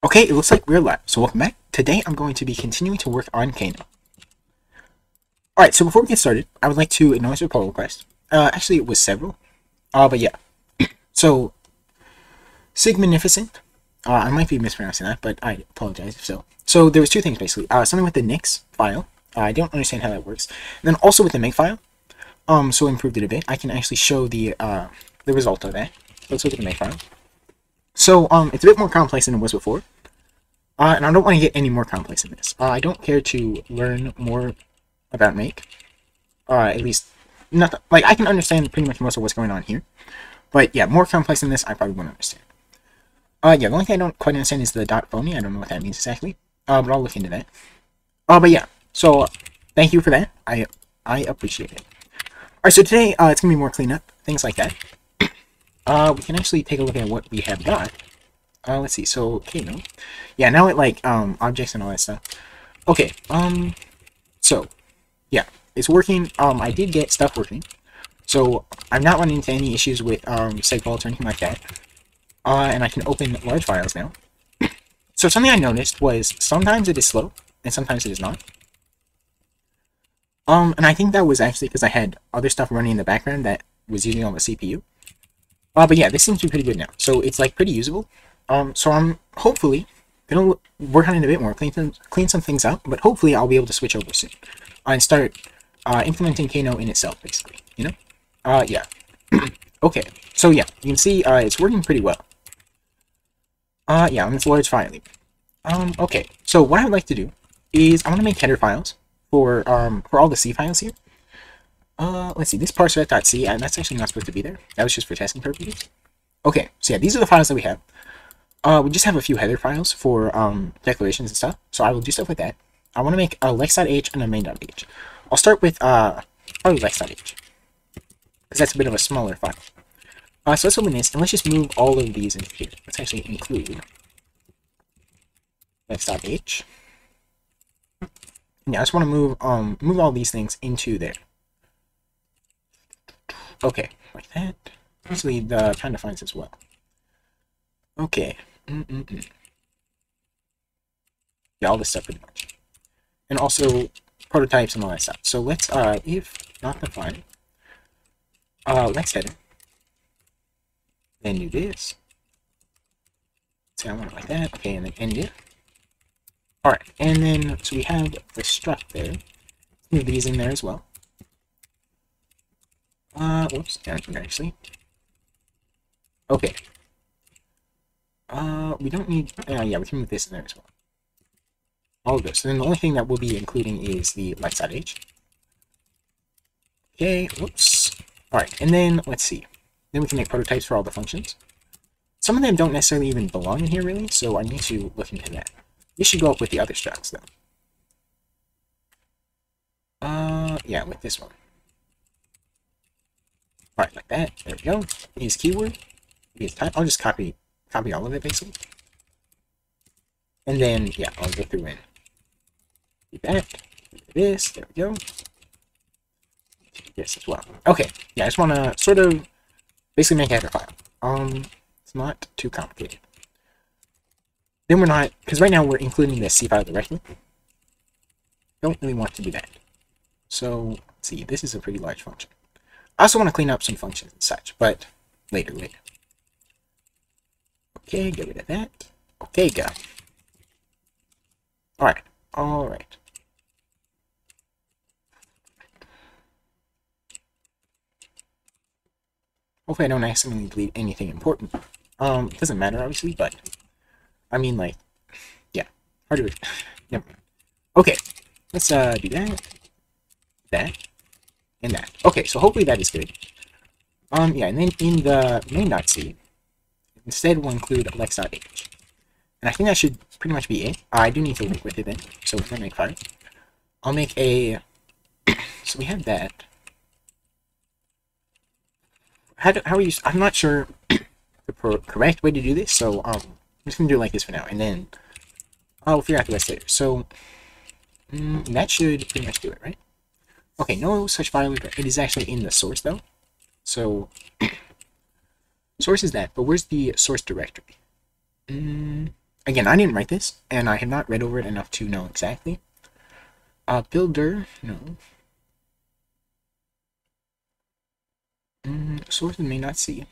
Okay, it looks like we're live. So welcome back. Today I'm going to be continuing to work on Kano. Alright, so before we get started, I would like to acknowledge a pull request. Actually it was several. But yeah. So, Significant. I might be mispronouncing that, but I apologize if so. So there was two things basically. Something with the Nix file. I don't understand how that works. And then also with the make file. So improved it a bit. I can actually show the result of that. Let's look at the make file. So, it's a bit more complex than it was before. And I don't want to get any more complex than this. I don't care to learn more about make. At least, not like I can understand pretty much most of what's going on here. But yeah, more complex than this, I probably won't understand. Yeah, the only thing I don't quite understand is the dot phony. I don't know what that means exactly. But I'll look into that. But yeah, so thank you for that. I appreciate it. Alright, so today it's gonna be more cleanup, things like that. We can actually take a look at what we have got. Let's see, so, Kano. Yeah, now it, like, objects and all that stuff. Okay, so, yeah, it's working. I did get stuff working. So, I'm not running into any issues with, segfaults or anything like that. And I can open large files now. So, something I noticed was sometimes it is slow, and sometimes it is not. And I think that was actually because I had other stuff running in the background that was using all the CPU. But yeah, this seems to be pretty good now. So, it's, like, pretty usable. So I'm hopefully gonna work on it a bit more, clean some things up, but hopefully I'll be able to switch over soon and start implementing Kano in itself, basically. You know? Yeah. Okay. So yeah, you can see it's working pretty well. Yeah, on this large file. Okay. So what I would like to do is I want to make header files for all the C files here. Let's see. This parser.c, and that's actually not supposed to be there. That was just for testing purposes. Okay. So yeah, these are the files that we have. We just have a few header files for declarations and stuff, so I will do stuff with that. I want to make a lex.h and a main.h. I'll start with probably lex.h, because that's a bit of a smaller file. So let's open this, and let's just move all of these into here. Let's actually include lex.h. Yeah, I just want to move all these things into there. Okay, like that. Actually, the kind defines as well. Okay. Yeah, all this stuff pretty much. And also prototypes and all that stuff. So let's if not define let's header. Then do this. So I want it like that. Okay, and then end it. Alright, and then so we have the struct there. Let's move these in there as well. Whoops, down here actually. Okay. We don't need, yeah, we can move this in there as well. All of this. So then the only thing that we'll be including is the lex.h. Okay, whoops. Alright, and then, let's see. Then we can make prototypes for all the functions. Some of them don't necessarily even belong in here, really, so I need to look into that. This should go up with the other structs, though. Yeah, with this one. Alright, like that. There we go. Use keyword. Use type. I'll just copy all of it, basically. And then, yeah, I'll go through and do that. Do this. There we go. This as well. Okay. Yeah, I just want to sort of basically make a header file. It's not too complicated. Then we're not, because right now we're including the C file directly. Don't really want to do that. So, let's see, this is a pretty large function. I also want to clean up some functions and such, but later. Okay, get rid of that. Okay, go. Alright. Hopefully I don't accidentally delete anything important. It doesn't matter, obviously, but I mean, like, yeah, hard to, never mind. Okay, let's, do that, and that. Okay, so hopefully that is good. Yeah, and then in the main.c, instead we'll include lex.h. And I think that should pretty much be it. I do need to link with it then, so we're gonna make file. I'll make a, so we have that. How are you, I'm not sure the correct way to do this, so, I'm just gonna do it like this for now, and then I'll figure out the rest later. So, that should pretty much do it, right? Okay, no such file, it is actually in the source, though. So, source is that, but where's the source directory? Again, I didn't write this, and I have not read over it enough to know exactly. Builder, no. Sources may not see.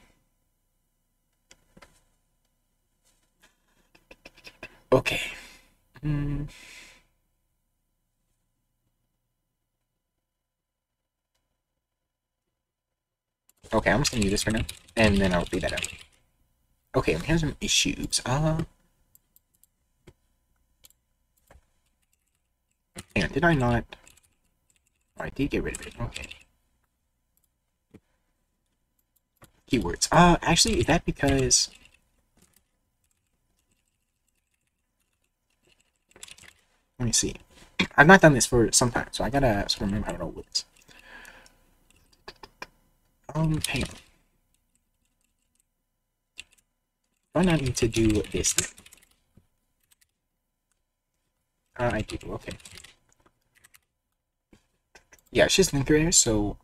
Okay. Okay, I'm just gonna do this for now, and then I'll figure that out. Okay, we have some issues. Hang on, did I not? Oh, I did get rid of it. Okay. Keywords. Actually, is that because... Let me see. I've not done this for some time, so I gotta sort of remember how it all works. Hang on. Do I not need to do this thing? I do, okay. Yeah, it's just linker error, so...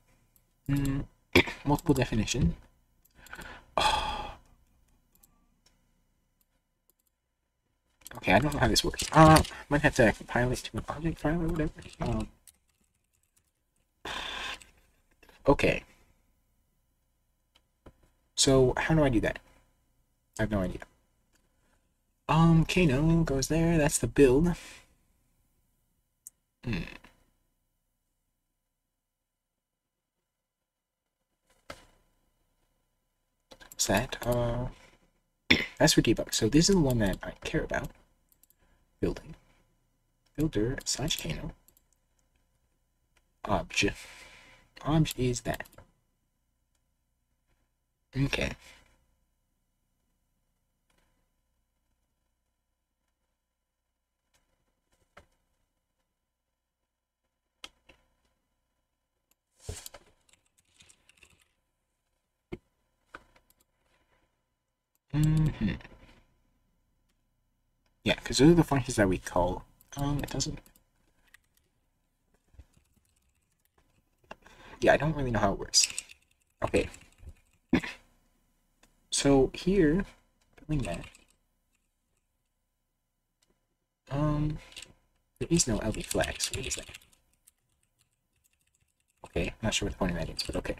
multiple definition. Okay, I don't know how this works. Might have to compile it to an object file or whatever. Okay. So, how do I do that? I have no idea. Kano goes there. That's the build. What's that? That's for debug. So this is the one that I care about. Building. Builder / Kano. Obj. Obj is that. Okay. Yeah, because those are the functions that we call. It doesn't. Yeah, I don't really know how it works. Okay. So here, building that. There is no LD flags. What is that? Okay, not sure what the point of that is, but okay.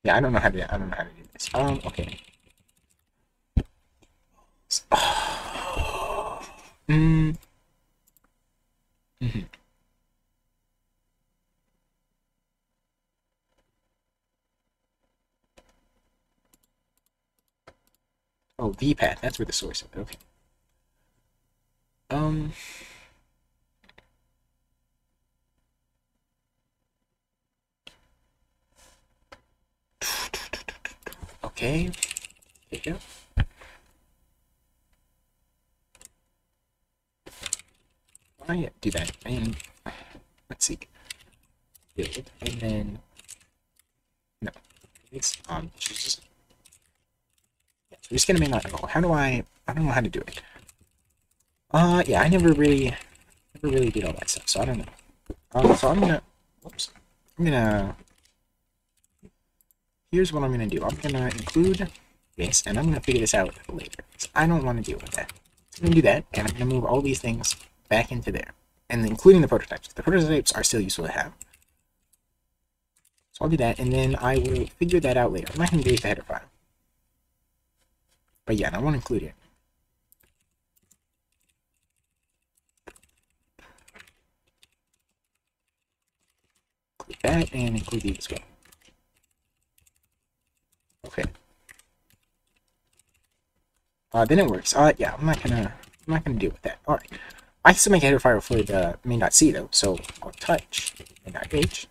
Yeah, I don't know how to do this. Okay. Oh, vpath, that's where the source is. Okay. Okay. There you go. I do that, and let's see. Build, and then no, it's just yeah, so we're just gonna make that. Oh, how do I don't know how to do it. Yeah, I never really did all that stuff, so I don't know. So I'm gonna, whoops, here's what I'm gonna do. I'm gonna include this, and I'm gonna figure this out later. So I don't want to deal with that. So I'm gonna do that, and I'm gonna move all these things back into there, and including the prototypes. The prototypes are still useful to have. So I'll do that, and then I will figure that out later. I'm not gonna delete the header file. But yeah, I want to include it. Include that, and include these as well. Okay. Then it works. Yeah, I'm not gonna deal with that. All right. I can still make a header file for the main.c though, so I'll touch main.h,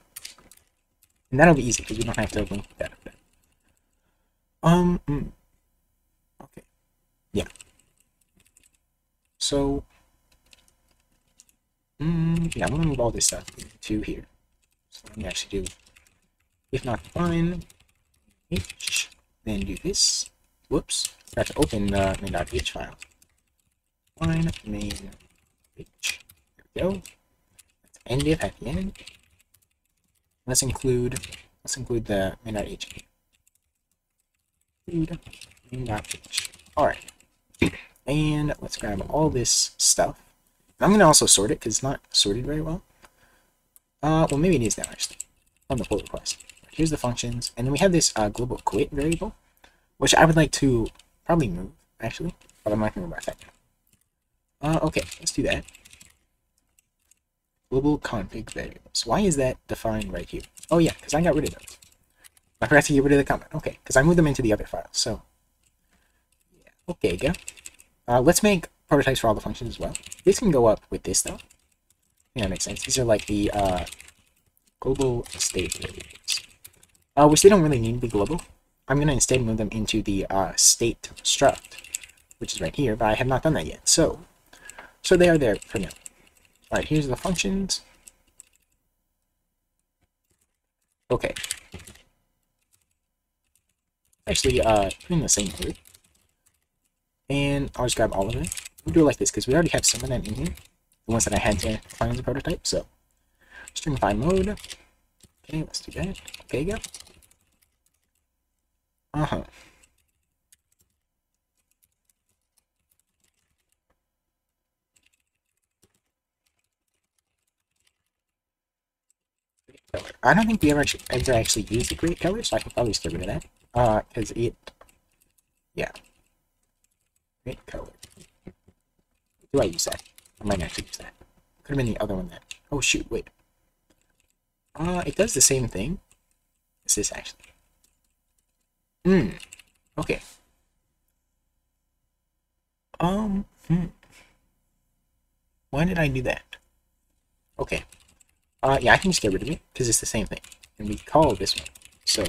and that'll be easy because we don't have to link that. Okay. Yeah. So, yeah, I'm gonna move all this stuff to here. So let me actually do, if not define, h, then do this. Whoops. Got to open the main.h file. Line main h. There we go. Let's end it at the end. Let's include the main.h. Include main.h. Alright. And let's grab all this stuff. I'm gonna also sort it because it's not sorted very well. Well, maybe it is now actually on the pull request. Here's the functions, and then we have this global quit variable, which I would like to probably move actually, but I'm not gonna worry about that now. Okay, let's do that. Global config variables. Why is that defined right here? Oh yeah, because I got rid of those. I forgot to get rid of the comment. Okay, because I moved them into the other file. So yeah, okay, go. Let's make prototypes for all the functions as well. This can go up with this though. Yeah, that makes sense. These are like the global state variables, which they don't really need to be global. I'm going to instead move them into the state struct, which is right here, but I have not done that yet. So they are there for now. All right, here's the functions. Okay. Actually, put in the same group. And I'll just grab all of them. We'll do it like this because we already have some of them in here. The ones that I had to find as a prototype. So, string find mode. Okay, let's do that. Okay, go. I don't think we ever actually used the create color, so I can probably just get rid of that. Because yeah. Create color. Do I use that? I might actually use that. Could have been the other one that. Oh shoot, wait. It does the same thing. Is this actually? Okay. Why did I do that? Okay. Yeah, I can just get rid of it, because it's the same thing. And we call this one. So,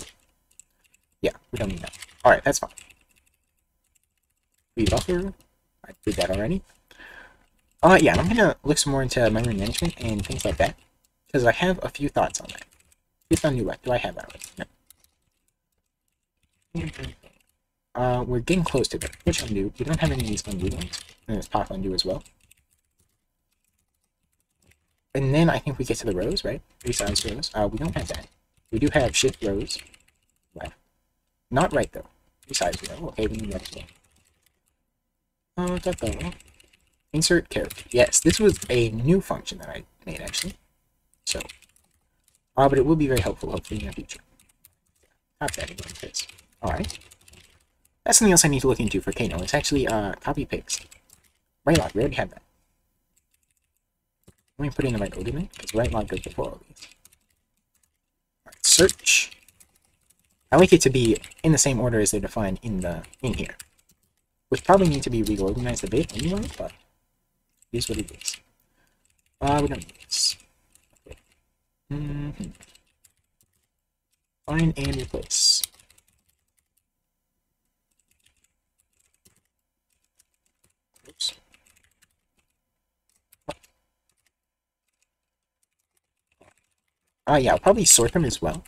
yeah, we don't need that. Alright, that's fine. Rebuffer. I did that already. Yeah, I'm gonna look some more into memory management and things like that, because I have a few thoughts on that. If on new what do I have that already? No. We're getting close to that. Which undo? We don't have any of these undo ones. And there's pop undo as well. And then I think we get to the rows, right? Resize rows. We don't have that. We do have shift rows left. Not right though. Resize row. Okay, we need that as well. Insert character. Yes, this was a new function that I made actually. So, but it will be very helpful hopefully in the future. Top that again, please. Alright. That's something else I need to look into for Kano. It's actually copy paste. Right log, we already have that. Let me put in the right order because right log goes before all these. Alright, search. I like it to be in the same order as they're defined in here. Which probably need to be reorganized a bit anyway, but it is what it is. We don't need this. Okay. Find and replace. Oops. Yeah, I'll probably sort them as well.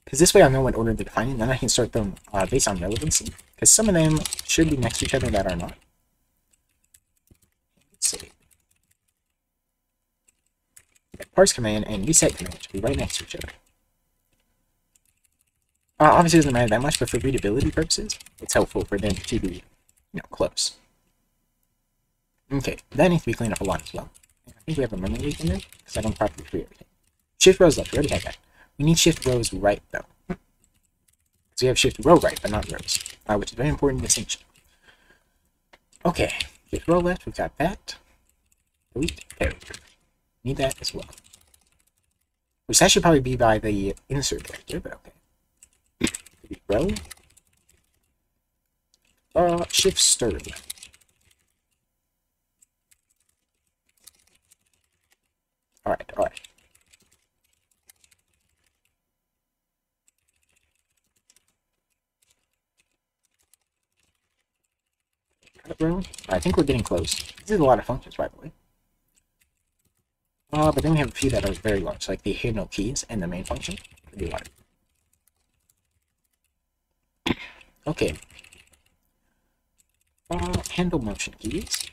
Because this way I'll know what order they're defined in, then I can sort them based on relevancy. Because some of them should be next to each other that are not. Let's see. Parse command and reset command should be right next to each other. Obviously it doesn't matter that much, but for readability purposes, it's helpful for them to be, close. Okay, that needs to be cleaned up a lot as well. I think we have a memory leak in there, because I don't properly create everything. Shift rows left, we already had that. We need shift rows right, though. So we have shift row right, but not rows, which is a very important distinction. Okay, shift row left, we've got that. Delete character. Need that as well. Which that should probably be by the insert character, but okay. Delete row. Shift stir left. Alright. Row. I think we're getting close. This is a lot of functions, by the way. But then we have a few that are very large, like the hidden keys and the main function. Pretty large. Okay. handle motion keys.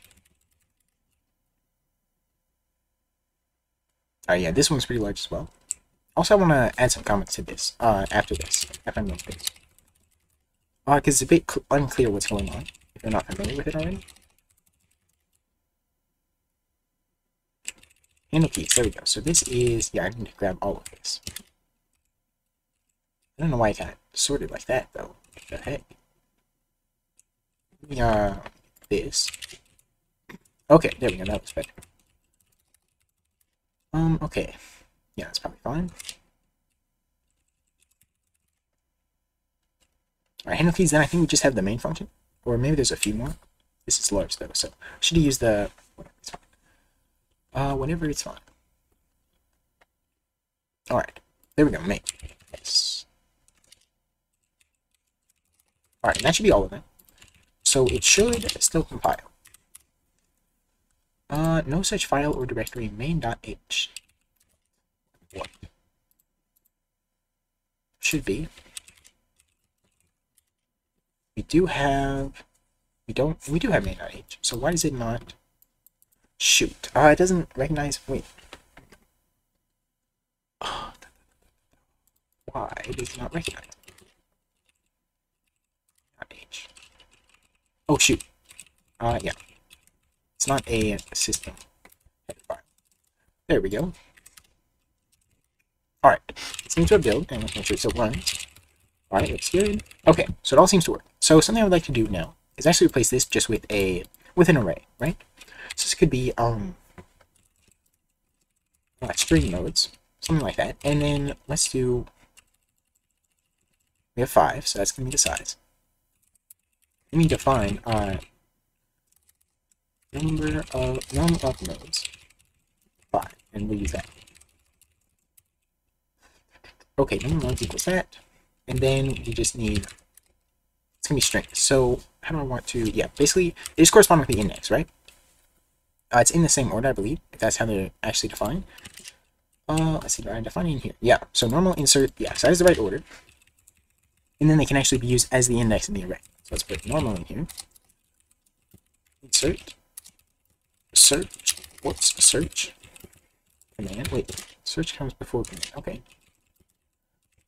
Yeah, this one's pretty large as well. Also, I want to add some comments to this, after I'm done with this. Because it's a bit unclear what's going on, if you're not familiar with it already. Handle keys, there we go. So this is, yeah, I need to grab all of this. I don't know why I got it sorted like that, though. What the heck? This. Okay, there we go, that was better. Okay. Yeah, that's probably fine. Alright, handle keys, then I think we just have the main function. Or maybe there's a few more. This is large, though, so I should use the... whatever, it's fine. Whenever it's fine. Alright, there we go, main. Yes. Alright, that should be all of them. So it should still compile. No such file or directory main.h. What? Should be. We do have main.h. So why does it not shoot? It doesn't recognize, wait. Why does it not recognize .h? Oh shoot. Yeah. It's not a system header file. There we go. Alright. It seems to have built, and let's make sure it still runs. Alright, looks good. Okay, so it all seems to work. So something I would like to do now is actually replace this just with an array, right? So this could be string nodes, something like that. And then let's do, we have 5, so that's gonna be the size. Let me define number of nodes 5, and we'll use that. Okay, number of nodes equals that, and then we just need, it's gonna be string. So how do I want to, yeah, basically they just correspond with the index, right? It's in the same order, I believe, if that's how they're actually defined. Let's see, do I define it in here? Yeah, so normal insert, yeah, so that is the right order. And then they can actually be used as the index in the array. So let's put normal in here. Insert. Search. Whoops, search. Command. Wait, search comes before command. Okay.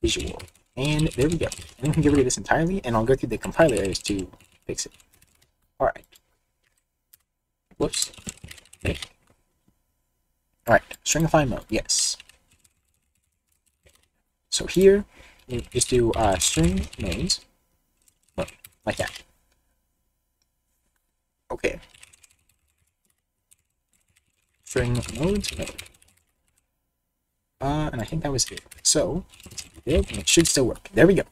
Visual. And there we go. And we can get rid of this entirely, and I'll go through the compiler errors to fix it. Alright. Whoops. Okay. Alright, stringify mode, yes. So here, we just do string nodes. Like that. Okay. String nodes node. And I think that was it. So, and it should still work. There we go.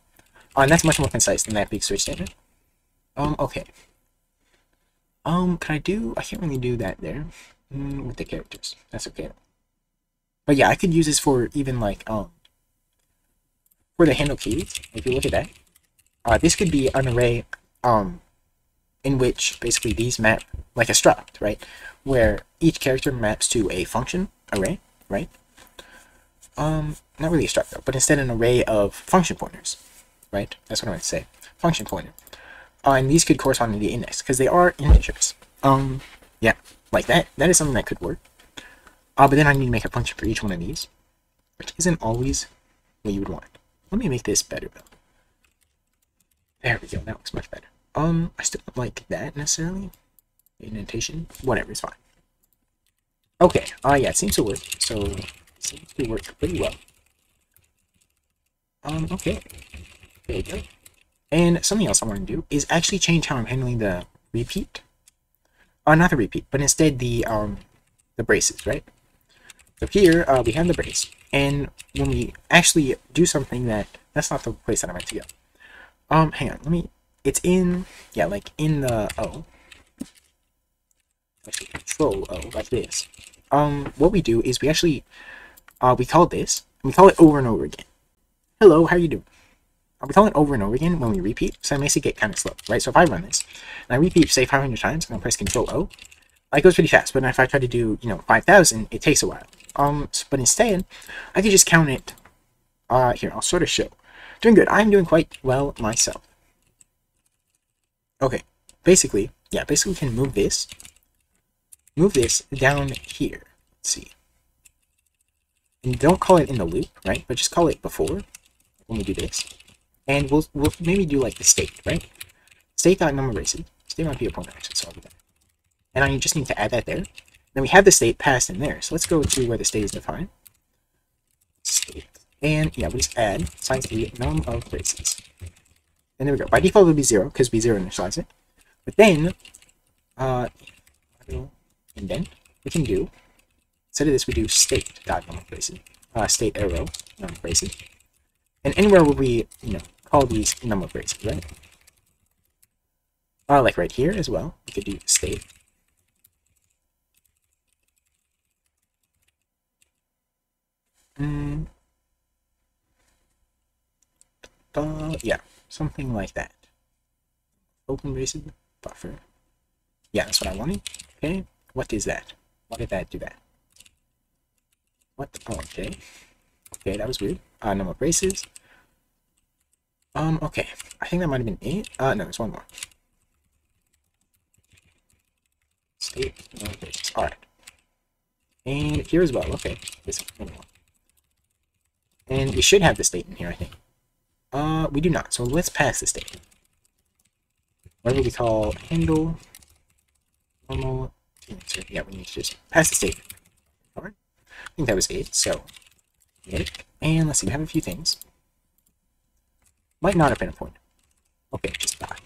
And that's much more concise than that big switch statement. Okay. I can't really do that there. With the characters. That's okay. But yeah, I could use this for even like, for the handle keys. If you look at that. This could be an array, in which basically these map like a struct, right? Where each character maps to a function array, right? Not really a struct though, but instead an array of function pointers, right? That's what I meant to say. Function pointer. And these could correspond to the index, because they are integers. Yeah, like that. That is something that could work. But then I need to make a function for each one of these, which isn't always what you would want. Let me make this better though. There we go, that looks much better. I still don't like that necessarily. Indentation, whatever, it's fine. Okay, yeah, it seems to work. So, it seems to work pretty well. Okay. There we go. And something else I want to do is actually change how I'm handling the repeat. Not the repeat, but instead the braces, right? So here, we have the brace. And when we actually do something that's not the place that I meant to go. Hang on, it's in, yeah, like in the O. Actually, control O, like this. What we do is we actually, we call this, and we call it over and over again. Hello, how you doing? We call it over and over again when we repeat, so it makes it get kind of slow, right? So if I run this, and I repeat, say, 500 times, and I press Control O, it goes pretty fast, but if I try to do, 5,000, it takes a while. But instead, I could just count it, here, I'll sort of show. Doing good, I'm doing quite well myself. Okay, basically, yeah, basically we can move this down here. Let's see. And don't call it in the loop, right? But just call it before when we do this. And we'll maybe do like the state, right? State.number races. State might be a pointer, actually, so I'll do that. And I just need to add that there. Then we have the state passed in there. So let's go to where the state is defined. State. And yeah, we just add size the num of races. And there we go. By default, it would be 0 because we 0 initialize it. But then, indent, we can do, instead of this, we do state.number of races. State arrow number of races. And anywhere where we, call these number of races, right? Like right here as well, we could do state. Yeah, something like that. Open braces, buffer. Yeah, that's what I wanted. Okay, what is that? Why did that do that? What? Oh, okay. Okay, that was weird. Number of braces. Okay. I think that might have been it. No, there's one more. State number of braces. Alright. And here as well. Okay. This one more. And we should have the state in here, I think. We do not. So let's pass the state. Whatever we call handle normal. Yeah, we need to just pass the state. Alright. I think that was it. So, and let's see. We have a few things. Might not have been a point. Okay, just that.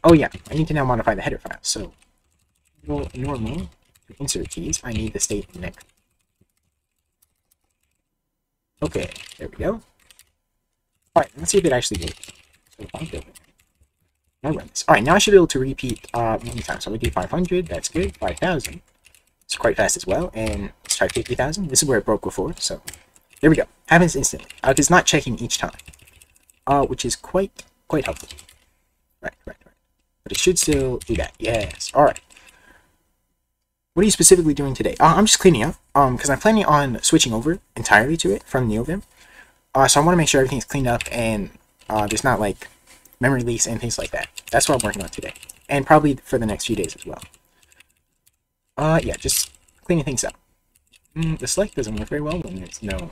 Oh yeah, I need to now modify the header file. So, normal insert keys. I need the state next. Okay, there we go. Alright, let's see if it actually works. So if I go now run this. Alright, now I should be able to repeat many times. So we do 500, that's good. 5,000. It's quite fast as well. And let's try 50,000. This is where it broke before, so there we go. Happens instantly. It's not checking each time. Which is quite helpful. Right. But it should still do that. Yes. Alright. What are you specifically doing today? I'm just cleaning up, because I'm planning on switching over entirely to it from NeoVim. So I want to make sure everything's cleaned up and there's not like memory leaks and things like that. That's what I'm working on today, and probably for the next few days as well. Yeah, just cleaning things up. The select doesn't work very well when there's no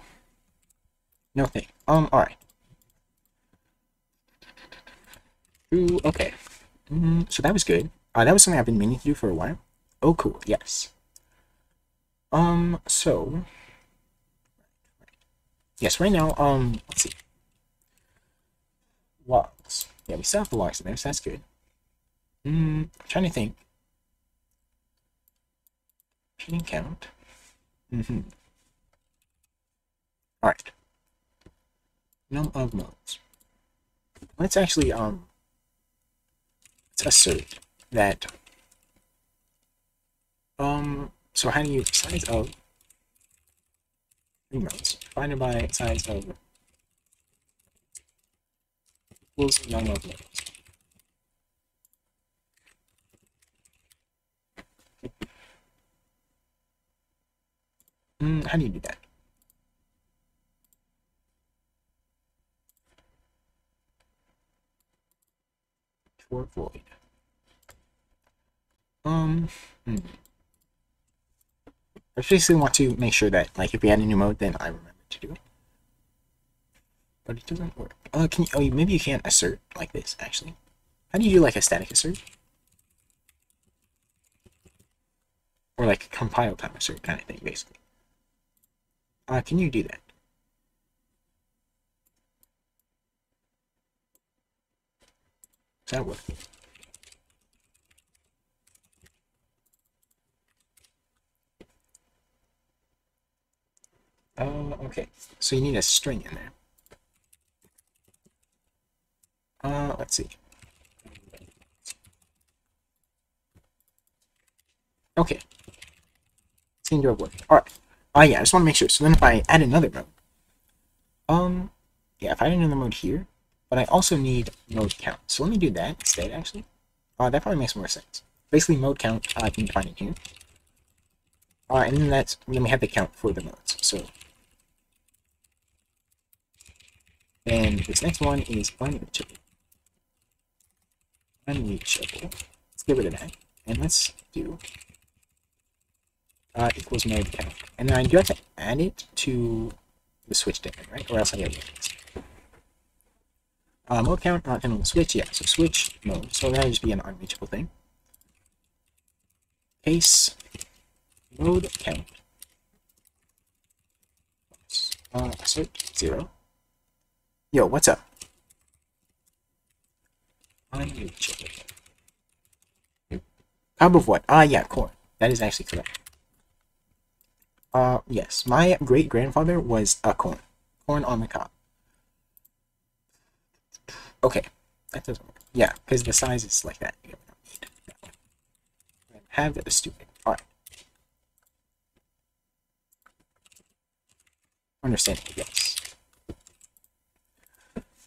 thing. Alright. Ooh, okay. So that was good. That was something I've been meaning to do for a while. Oh, cool. Yes. So yes, right now, let's see. Logs. Yeah, we still have the logs in there, so that's good. I'm trying to think. Repeating count. Alright. Num of modes. Let's actually, let's assert that, so how do you, size of modes, divided by size of equals num of modes. How do you do that? For void. I basically want to make sure that, like, if we add a new mode, then I remember to do it. But it doesn't work. Can you? Oh, maybe you can't assert like this. Actually, how do you do like a static assert, or like a compile time assert kind of thing, basically? Can you do that? Does that work? Okay. So you need a string in there. Let's see. Okay. Seems to have worked. Alright. Yeah, I just want to make sure. So then if I add another mode. Yeah, if I add another mode here, but I also need mode count. So let me do that instead, actually. That probably makes more sense. Basically, mode count, I can define it here. And then we have the count for the modes. So And this next one is unreachable. Unreachable. Let's get rid of that. And let's do equals mode count. And then I do have to add it to the switch statement, right? Or else I get it. Mode count, not on the switch, yeah. So switch mode. So that'll just be an unreachable thing. Case mode count. Assert 0. Yo, what's up? Unreachable. Cob of what? Yeah, corn. That is actually correct. Yes. My great-grandfather was a corn. Corn on the cob. Okay. That doesn't work. Yeah, because the size is like that. You don't need that one. Have the stupid. Alright. Understandable, yes.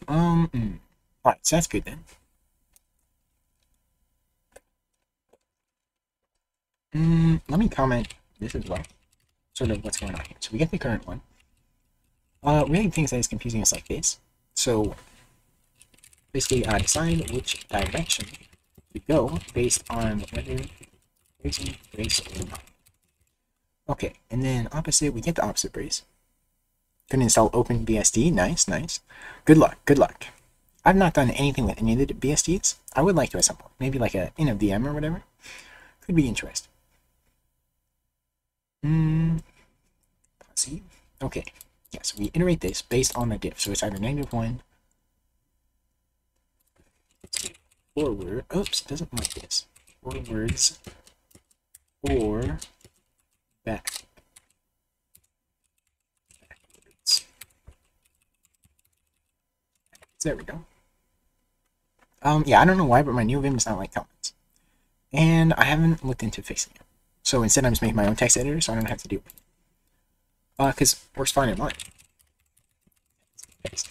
Alright, so that's good then. Let me comment this as well. Sort of what's going on here. So we get the current one. Really things that is confusing is like this. So basically decide which direction we go based on whether bracing, brace, or not. Okay, and then opposite, we get the opposite brace. Can install OpenBSD. Nice, nice. Good luck, good luck. I've not done anything with any of the BSDs. I would like to at some point. Maybe like a VM or whatever. Could be interesting. See? Okay. Yeah, so we iterate this based on the diff. So it's either -1, forward, oops, doesn't like this. Forwards or backwards. There we go. Yeah, I don't know why, but my new Vim does not like comments. And I haven't looked into fixing it. So instead I'm just making my own text editor so I don't have to do it. Because it works fine in mine. Text.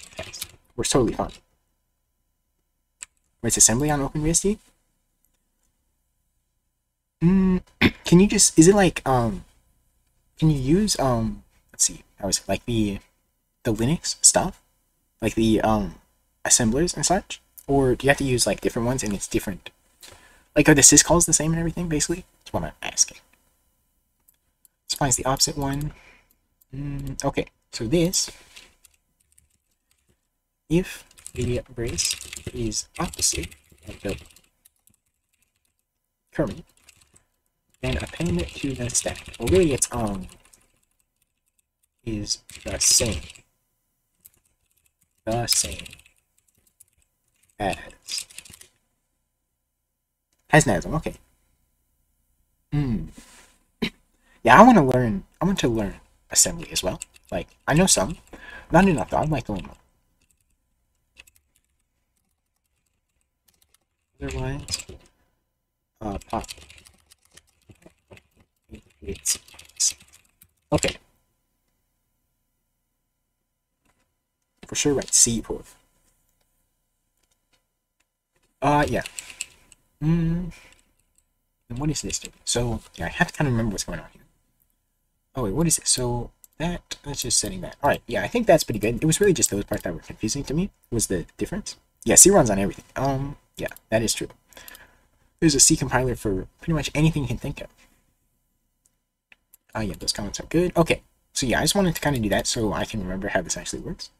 Works totally fine. Wait, it's assembly on OpenBSD? Can you just, is it like, can you use, let's see, how is it, like the Linux stuff? Like the, assemblers and such? Or do you have to use, like, different ones and it's different? Like, are the syscalls the same and everything, basically? That's what I'm asking. Let's find the opposite one. Okay, so this, if the brace is opposite of the current, then append it to the stack. Well, really, it's is the same as NASM. Okay. Yeah, I want to learn assembly as well. Like, I know some, not enough though. I'd like to learn more. Otherwise, pop. It's okay. For sure, right? C proof. Yeah. And what is this doing? So, yeah, I have to kind of remember what's going on here. Oh, wait, what is this? So, that's just setting that. Alright, yeah, I think that's pretty good. It was really just those parts that were confusing to me, was the difference. Yeah, C runs on everything. Yeah, that is true. There's a C compiler for pretty much anything you can think of. Yeah, those comments are good. Okay, so yeah, I just wanted to kind of do that so I can remember how this actually works.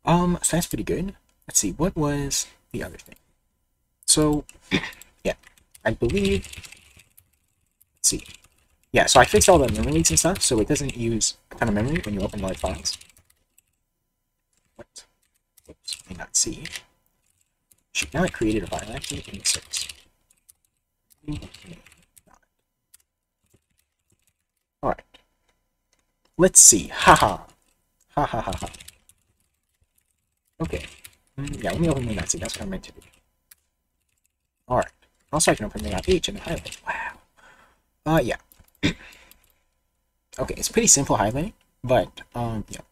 So that's pretty good. Let's see, what was the other thing? So, yeah, I believe, let's see. Yeah, so I fixed all the memory leaks and stuff, so it doesn't use a ton of memory when you open large files. What? Oops, may not see. Shoot, now I created a file actually in the source. Alright. Let's see. Haha. Ha ha ha ha. Okay. Yeah, let me open may.c. That's what I meant to do. Alright. Also, I can open may.h and then highlight. Wow. Yeah. Okay, it's pretty simple highlighting, but, yeah.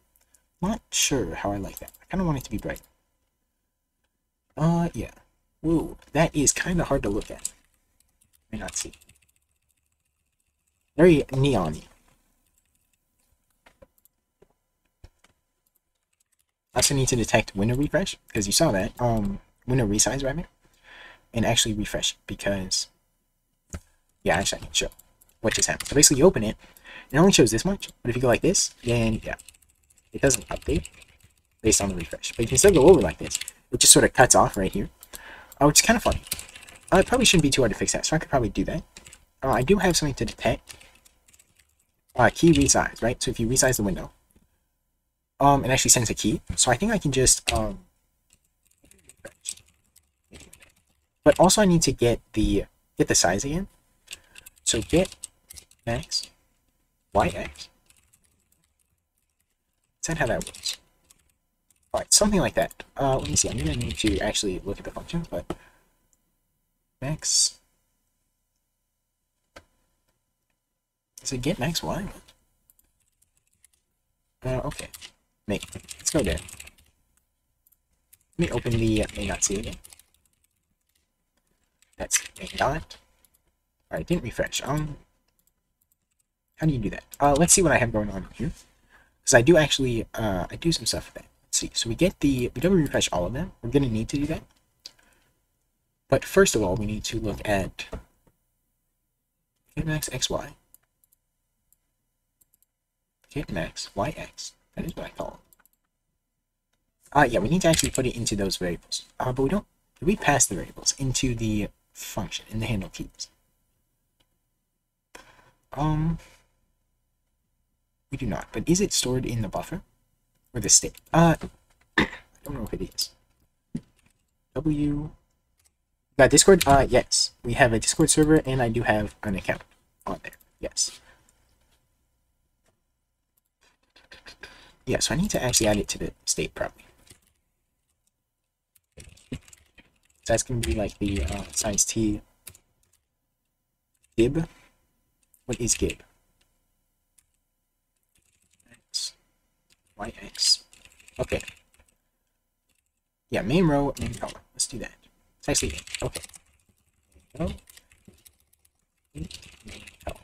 Not sure how I like that. I kind of want it to be bright. Yeah. Woo, that is kind of hard to look at. May.c. Very neon-y. I also need to detect window refresh, because you saw that. Window resize rather. And actually refresh it, because yeah, actually I can show what just happened. So basically you open it, it only shows this much, but if you go like this, then yeah, it doesn't update based on the refresh. But you can still go over like this. It just sort of cuts off right here, which is kind of funny. It probably shouldn't be too hard to fix that, so I could probably do that. I do have something to detect. Key resize, right? So if you resize the window, it actually sends a key. So I think I can just but also I need to get the size again. So get max yx. Is that how that works? Alright, something like that. Let me see. I'm gonna need to actually look at the functions, but max. Is it get max y? Okay. Make. Let's go there. Let me open the main.c again. That's main dot. Alright, didn't refresh. How do you do that? Let's see what I have going on here. Because I do actually, I do some stuff with that. Let's see. So we don't refresh all of them. We're going to need to do that. But first of all, we need to look at getMax xy. GetMax yx. That is what I call it. Yeah, we need to actually put it into those variables. But we don't. We pass the variables into the function in the handle keys. We do not. But is it stored in the buffer or the state? I don't know if it is. Got Discord? Yes. We have a Discord server, and I do have an account on there. Yes. Yeah, so I need to actually add it to the state probably. So that's going to be like the size t gib. What is gib? X, yx. Okay. Yeah, main row, main column. Let's do that. It's actually okay. Main column.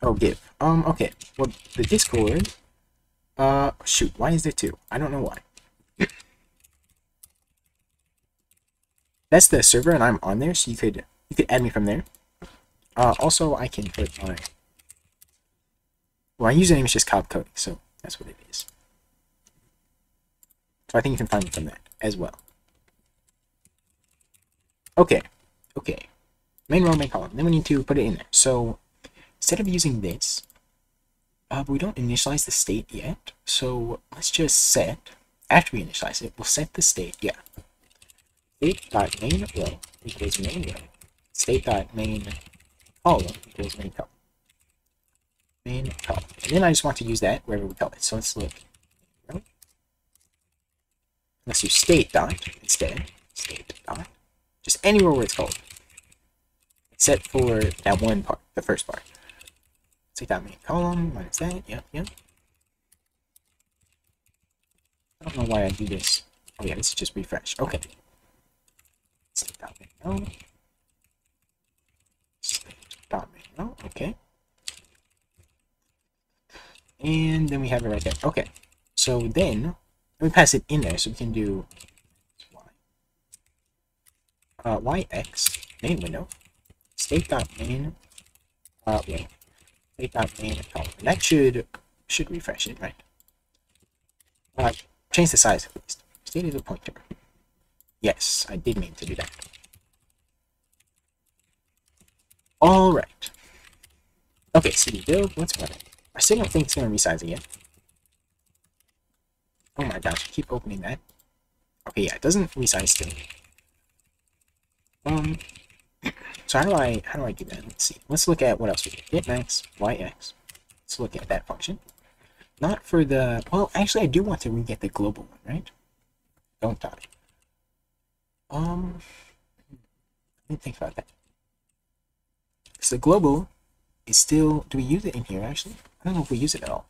Oh, gib. Okay. Well, the Discord. Shoot. Why is there two? I don't know why. That's the server, and I'm on there, so you could add me from there. Also, I can put my username is just Cobb Coding, so that's what it is. So I think you can find me from that as well. Okay, okay. Main row, main column. Then we need to put it in there. So instead of using this, but we don't initialize the state yet. So let's just set. After we initialize it, we'll set the state. Yeah. State.main row equals main row. State.main column equals main column. Main column. And then I just want to use that wherever we call it. So let's look. Let's use state dot instead. State dot. Just anywhere where it's called. Except for that one part, the first part. State dot main column minus that. Yep, yep. I don't know why I do this. Oh yeah, this is just refresh. Okay. State dot main column. State dot main column. Okay. And then we have it right there. Okay. So then we pass it in there, so we can do yx main window state.main state.main column. And that should refresh it, right? Change the size at least. State is a pointer. Yes, I did mean to do that. All right. Okay, CD build. Let's run it. I still don't think it's gonna resize again. Oh my gosh, I keep opening that. Okay, yeah, it doesn't resize still. So how do I do that? Let's see. Let's look at what else we get. Getmax yx. Let's look at that function. Not for the actually I do want to re-get the global one, right? Don't die. Let me think about that. So the global is still, do we use it in here actually? I don't know if we use it at all.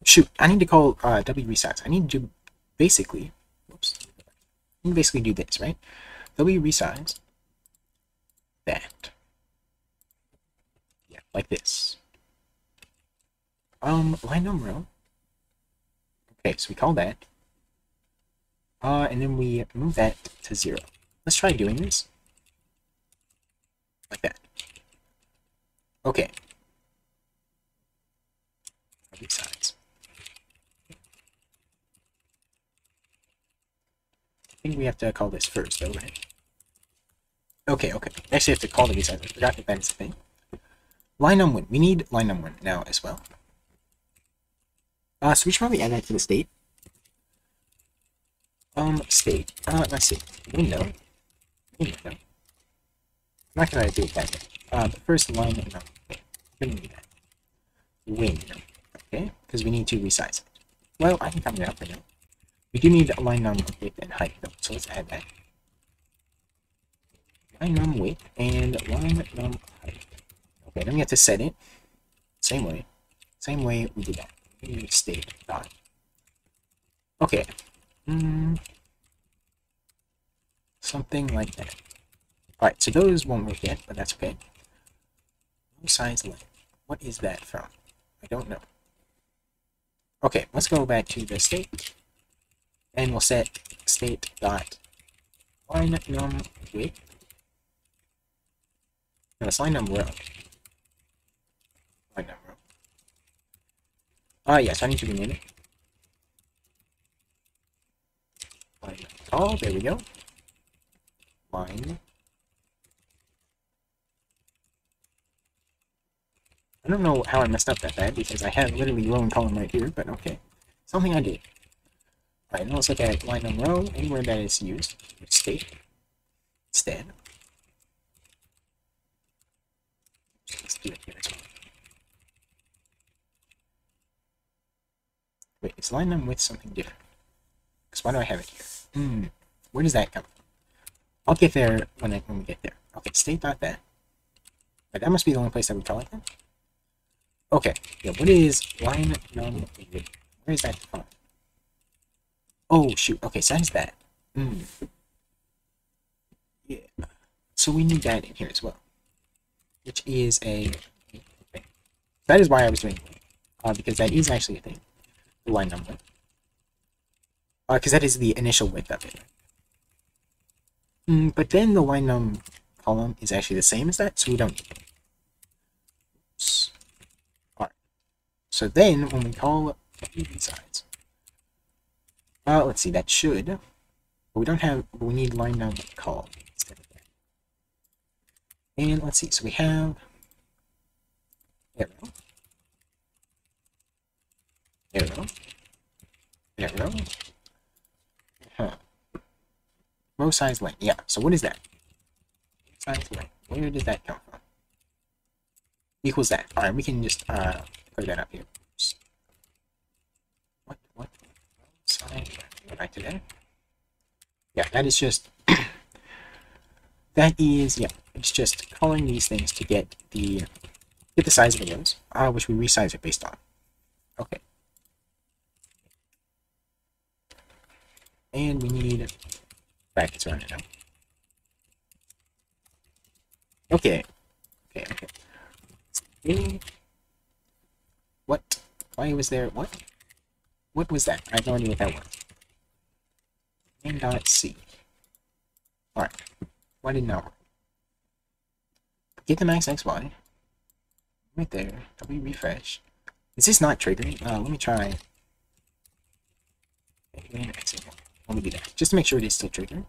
Shoot, I need to call W resize. I need to do basically, whoops. I need to basically do this, right? W resize that. Yeah, like this. Line number Okay, so we call that. And then we move that to 0. Let's try doing this. Like that. Okay. These sides. I think we have to call this first, though, right? Okay. Actually, have to call the resize. I forgot that is a thing. Line num win. We need line num win now as well. So we should probably add that to the state. State. Let's see. Window. I'm not gonna do it that way. But first line num. We need that. Win. Okay, because we need to resize it. Well, I can comment it out right now. We do need line num width and height though, so let's add that. Line num width and line num height. Okay, then we have to set it. Same way we did that. We need state dot. Okay. Something like that. Alright, so those won't work yet, but that's okay. Size length. What is that from? I don't know. Okay, let's go back to the state. And we'll set state dot line num width. No, it's line num row. Line num row. Yes, I need to rename it. Line num tall, there we go. Line. I don't know how I messed up that bad because I have literally row and column right here, but okay. Something I did. Alright, now let's look at line num row, anywhere that is used, state, instead. Let's do it here as well. Wait, is line num width something different? Because why do I have it here? Where does that come from? I'll get there when we get there. Okay, state.that. But that must be the only place that we call it then. Okay, yeah, what is line num width? Where is that defined? Oh, shoot. Okay, so that is that. Yeah. So we need that in here as well. Which is a... Okay. That is why I was doing it. Because that is actually a thing. The line number. Because that is the initial width of it. But then the line num column is actually the same as that, so we don't need it. Alright. So then, when we call these sides... let's see, that should... But we don't have... But we need line num call instead of that. And let's see, so we have... Arrow. Row size length. Yeah, so what is that? Size length. Where does that come from? Equals that. Alright, we can just put that up here. What? Size. Go back to there. Yeah, that is just... that is, yeah, it's just calling these things to get the size of the rows, which we resize it based on. Okay. And we need brackets around it now. Okay. What? Why was there? What? What was that? I have no idea what that was. Main.c. Alright. Why didn't that work? Get the max xy. Right there. W refresh. Is this not triggering? Let me try. Let me do that. Just to make sure it is still triggering.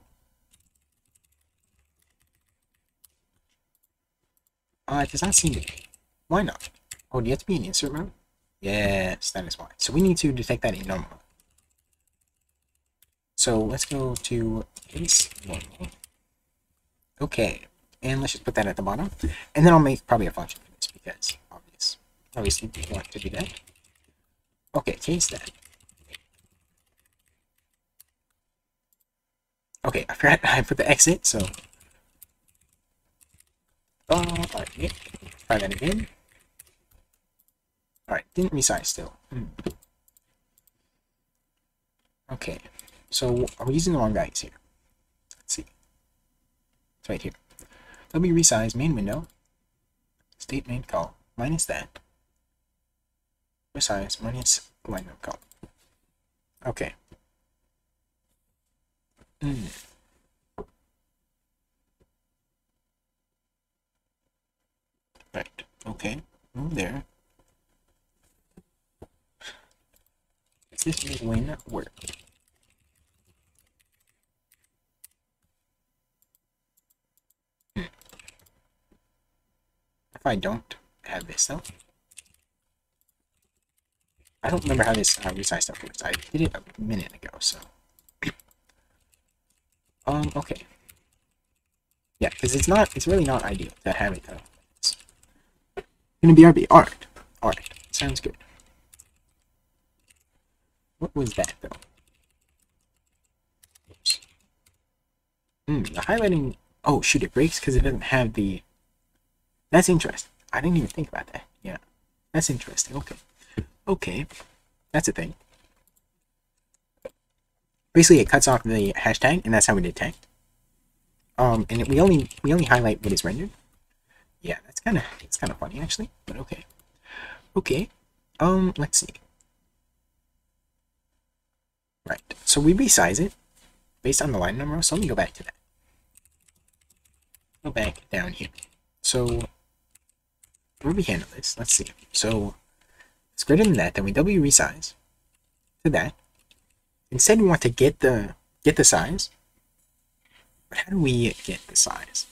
It does not seem to be. Why not? Oh, do you have to be in insert mode? Yes, that is why. So we need to detect that in normal mode. So let's go to case normal. Okay, and let's just put that at the bottom. And then I'll make probably a function for this because obviously we want to do that. Okay, case that. Okay, I forgot I put the exit, so alright, yeah. Try that again. Alright, didn't resize still. Okay, so are we using the wrong values here? Let's see. It's right here. W resize main window, state main call, minus that. Resize minus line num call. Okay. Mm. Right. Okay. Move there. Does this win work? If I don't have this though, I don't remember how this resize stuff works. I did it a minute ago, so okay. Yeah, because it's really not ideal to have it. It's gonna be RB. Alright. Alright. Sounds good. What was that though? Oops. The highlighting. Oh shoot! It breaks because it doesn't have the. That's interesting. I didn't even think about that. Yeah, that's interesting. Okay, okay, that's a thing. Basically, it cuts off the hashtag, and that's how we detect. And we only highlight what is rendered. Yeah, it's kind of funny actually, but okay, okay. Let's see. Right. So we resize it based on the line number. So let me go back to that. Go back down here. So where we handle this, let's see. So it's greater than that, then we W resize to that. Instead we want to get the size. But how do we get the size?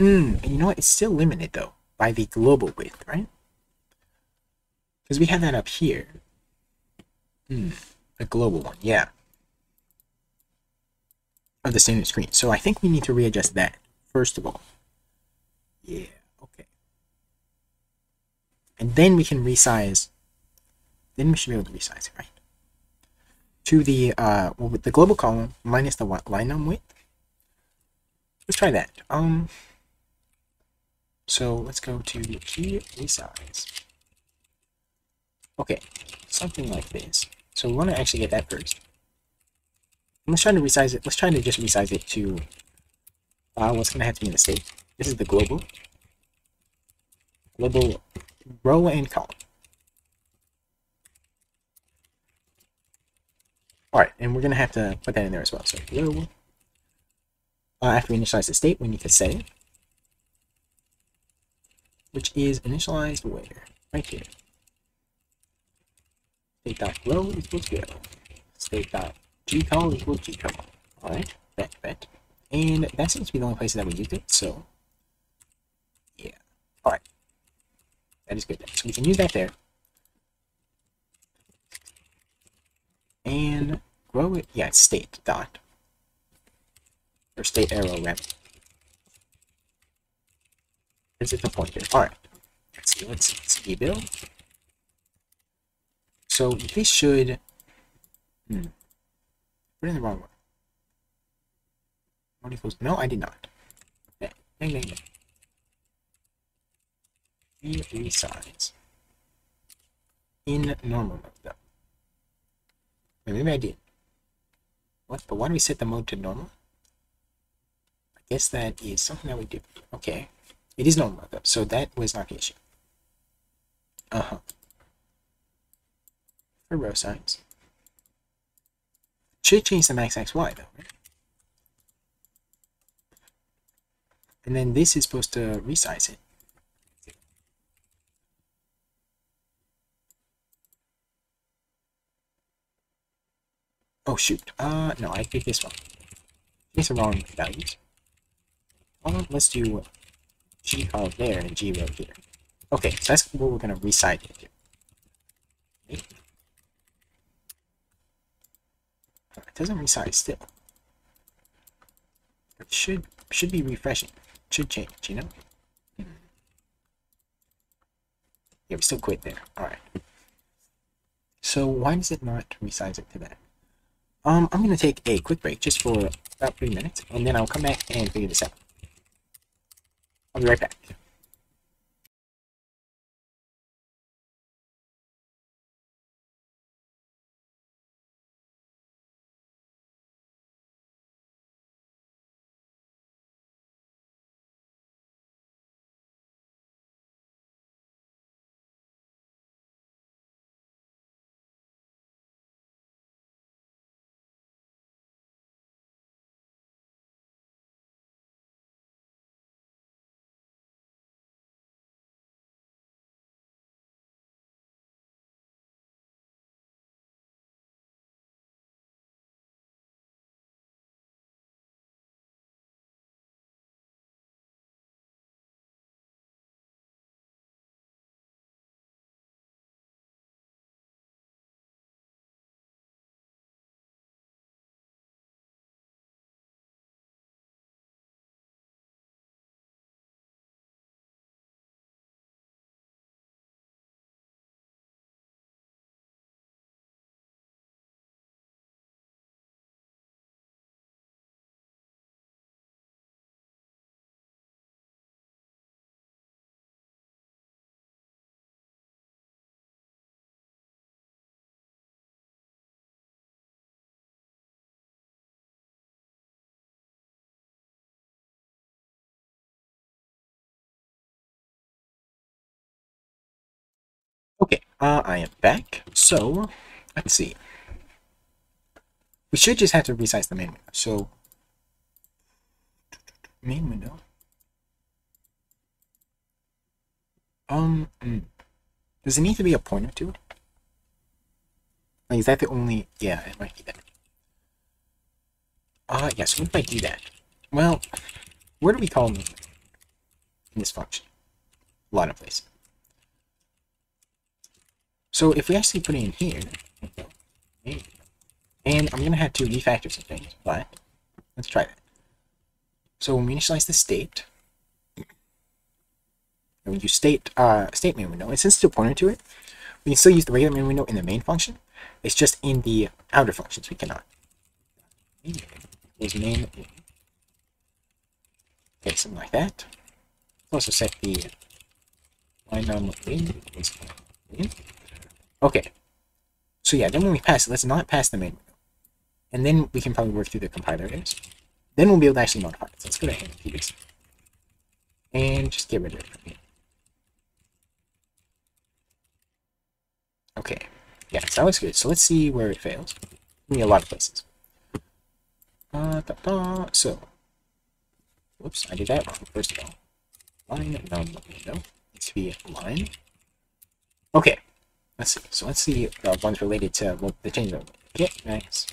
And you know what? It's still limited though by the global width, right? Because we have that up here. The global one, yeah. Of the standard screen. So I think we need to readjust that first of all. Yeah, okay. And then we can resize. Then we should be able to resize it, right? To the well, with the global column minus the line num width. Let's try that. So let's go to key resize. Okay, something like this. So we want to actually get that first. And let's try to resize it. Let's try to just resize it to what's going to have to be in the state. This is the global row and column. All right, and we're going to have to put that in there as well. So row. After we initialize the state, we need to set it, which is initialized where? Right here. State.row equals go. State.gcall equals gcall. Alright, bet. And that seems to be the only place that we used it, so yeah. Alright. That is good. So we can use that there. And grow it. Yeah, it's state dot. Or state arrow rather. Is it the pointer? Alright. Let's see. Build. So this should put in the wrong one. What equals no, I did not. Dang. Resize. In normal mode though. Maybe I did. What? But why do we set the mode to normal? I guess that is something that we do. Okay. It is normal mode though, so that was not the issue. For row size. Should change the max XY though, right? And then this is supposed to resize it. Oh shoot. No, I picked this one. These are wrong values. Let's do G call there and G row here. Okay, so that's what we're gonna resize it to. Okay. It doesn't resize still. It should be refreshing. Should change, you know? Yeah, we still quit there. Alright. So why does it not resize it to that? I'm gonna take a quick break just for about 3 minutes, and then I'll come back and figure this out. I'll be right back. Okay, I am back. So, let's see. We should just have to resize the main window. So, main window. Does it need to be a pointer to it? Like, is that the only? Yeah, it might be that. Yeah. So what if I do that? Well, where do we call main in this function? A lot of places. So if we actually put it in here, and I'm gonna have to refactor some things, but let's try that. So when we initialize the state, and we use state main window, and since it's a pointer to it, we can still use the regular main window in the main function. It's just in the outer functions we cannot. Is main. Okay, something like that. Also set the line number in. Okay. So yeah, then when we pass it, let's not pass the main window. And then we can probably work through the compiler areas. Then we'll be able to actually modify it. So let's go ahead and keep this. And just get rid of it. Okay. Yeah, so that looks good. So let's see where it fails. Maybe a lot of places. So, whoops, I did that wrong. First of all, line number window needs to be line. Okay, let's see. So let's see the ones related to the change of get max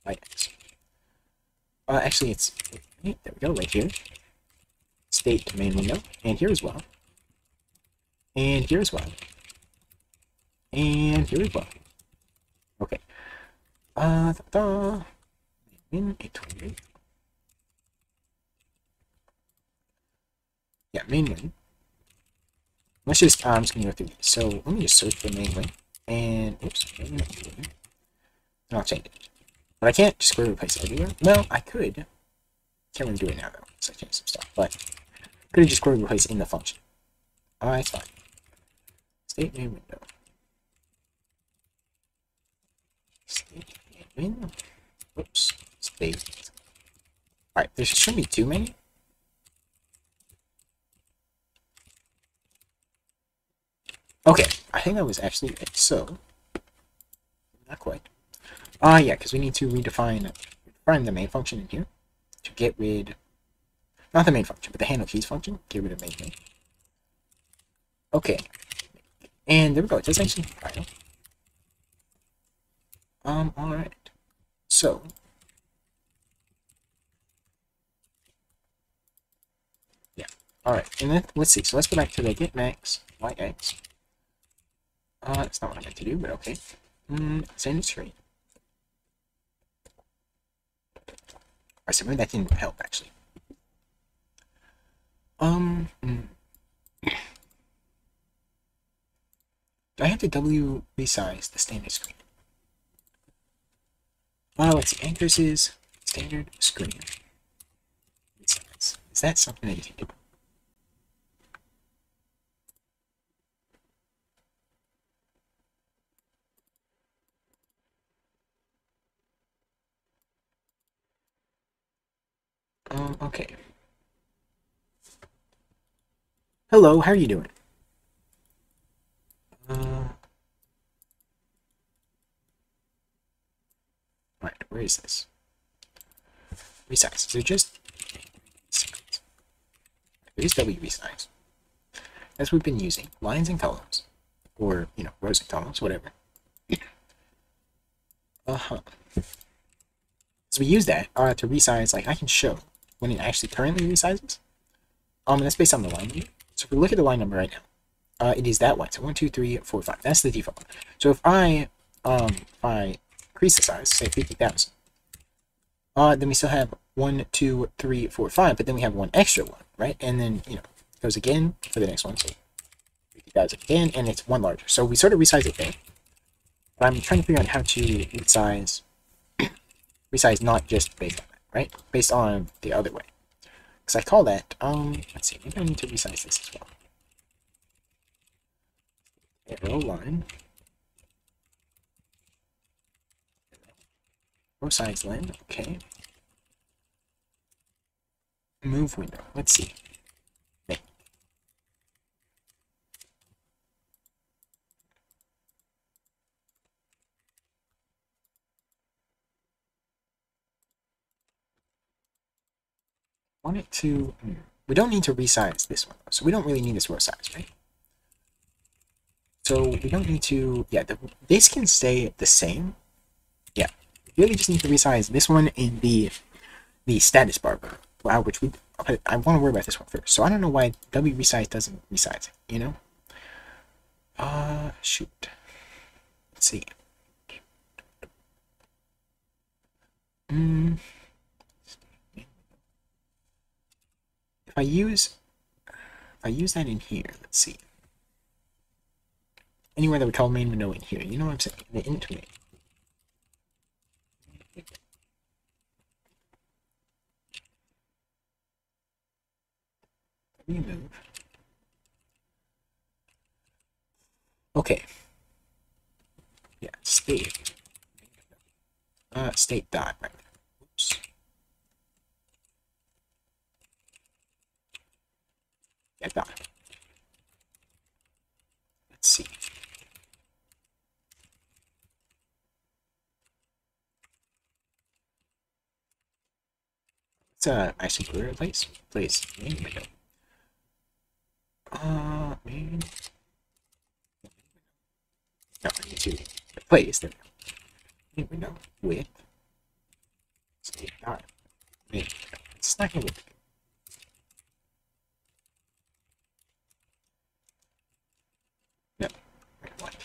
by x. Actually, it's there we go, right here. State main window, and here as well, and here as well, and here as well. Okay. In a 20. Yeah, main win. Let's just, I'm just gonna go through these. So let me just search for main win, and oops, and I'll change it. But I can't just go to replace everywhere. Well, I could. Can't really do it now though, so I changed some stuff. But could have just query replace in the function. Alright, fine. State main window. State main window. Oops. State. Alright, there shouldn't be too many. Okay, I think that was actually it. So, not quite. Yeah, because we need to redefine the main function in here to get rid, not the main function, but the handle keys function. Get rid of main. Okay, and there we go. It does actually compile. All right. So, yeah. All right, and then let's see. So let's go back to the get max yx. That's not what I meant to do, but okay. Send it straight. Alright, so maybe that didn't help actually. Do I have to W resize the standard screen? Let's see. Anchors is standard screen. Resize. Is that something that you can do? Okay. Hello, how are you doing? Right, where is this? Resize. So just there's W resize. As we've been using lines and columns, or rows and columns, whatever. So we use that to resize. Like I can show when it actually currently resizes. And that's based on the line number. So if we look at the line number right now, it is that one. So 1, 2, 3, 4, 5. That's the default. So if I increase the size, say 50,000, then we still have 1, 2, 3, 4, 5, but then we have one extra one, right? And then it goes again for the next one. So 50,000 again, and it's one larger. So we sort of resize it there. But I'm trying to figure out how to resize not just based on that, right? Based on the other way. Because I call that, let's see, maybe I need to resize this as well. Arrow line. Row size len, okay. Move window, let's see. want it to. We don't need to resize this one, so we don't really need this row size, right? So we don't need to. Yeah, this can stay the same. Yeah, we really just need to resize this one in the status bar. Wow, which we. Okay, I want to worry about this one first. So I don't know why W resize doesn't resize it. You know. Shoot. Let's see. If I use that in here, let's see. Anywhere that we call main window in here, you know what I'm saying? The into main. Remove. Okay. Yeah, state. State dot right there. Oops. Yeah, dot. Let's see. Let's actually put it place main window. Main. No, I need to replace the main window with state dot main window. It's not gonna work. No. What?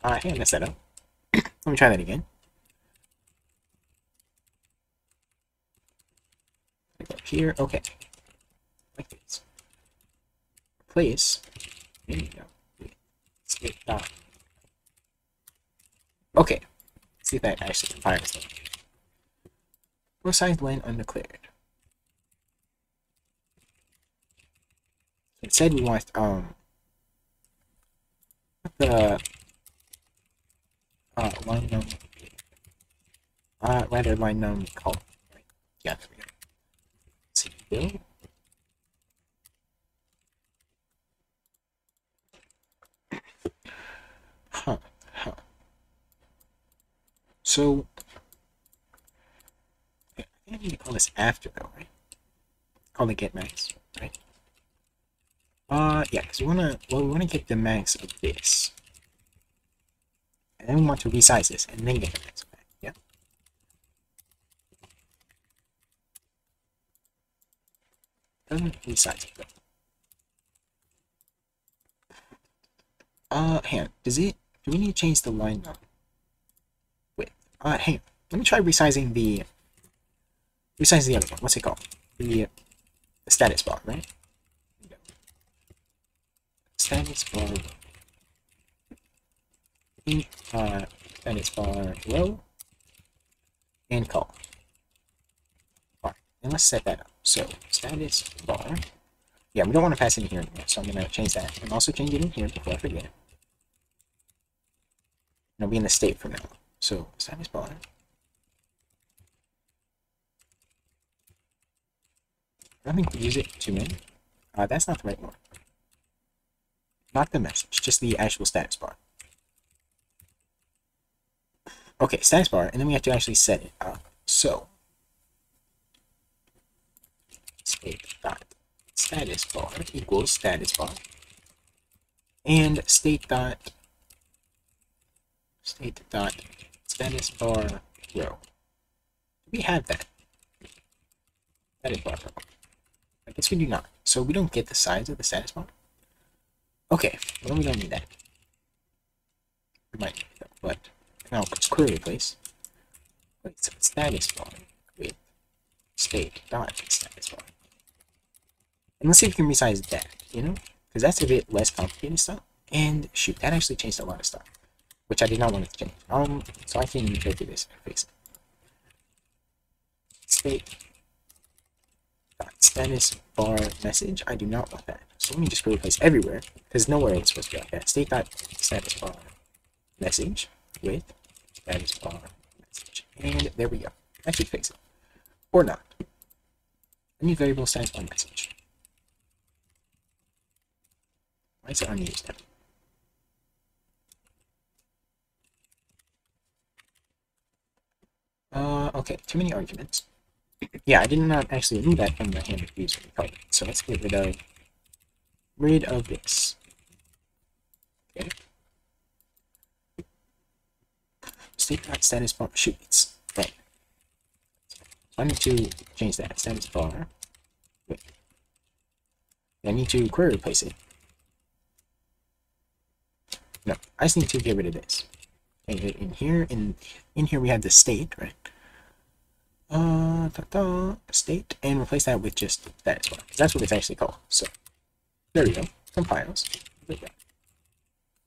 Alright, hey, I messed that up. Let me try that again. Go up here, okay. Like this. Replace. There you go. State dot. Okay. Let's see if that actually fires them. Row size when undeclared. It said we want the line num rather line num column. Right? Yeah, there we go. Let's see, Bill. Huh. So I think I need to call this after though, right? Call it get max, right? Yeah, because we wanna get the max of this. And then we want to resize this and then get the max of that. Yeah. Doesn't resize it though. Hang on. Do we need to change the line now? Wait. Hang on. Let me try resizing the other one. What's it called? The status bar, right? Status bar. Status bar row and call. Alright, and let's set that up. So status bar. Yeah, we don't want to pass it in here anymore, so I'm gonna change that and also change it in here before I forget. It'll be in the state for now. So status bar. I think we use it too many. That's not the right one. Not the message, just the actual status bar. Okay, status bar, and then we have to actually set it up. So state dot status bar equals status bar, and state dot status bar row. We have that. Status bar row. I guess we do not. So we don't get the size of the status bar. Okay, well, we don't need that. We might need that, but now it's query replace. Wait, so status bar with state dot status bar. And let's see if we can resize that, you know? Because that's a bit less complicated stuff. And shoot, that actually changed a lot of stuff, which I did not want it to change. So I can go through this and fix it. State dot status bar message. I do not want that. So let me just replace everywhere, because nowhere it's supposed to be like that. State dot status bar message with status bar message. And there we go. That should fix it. Or not. I need variable status bar message. Why is it unused now? Okay, too many arguments. Yeah, I did not actually remove that from the hand of views when we called it. So let's get rid of this. Okay. Status bar. Shoot, it's right. So I need to change that status bar. Wait. I need to query replace it. No, I just need to get rid of this. And in here we have the state, right? State, and replace that with just status bar. That's what it's actually called. So there we go. Compiles.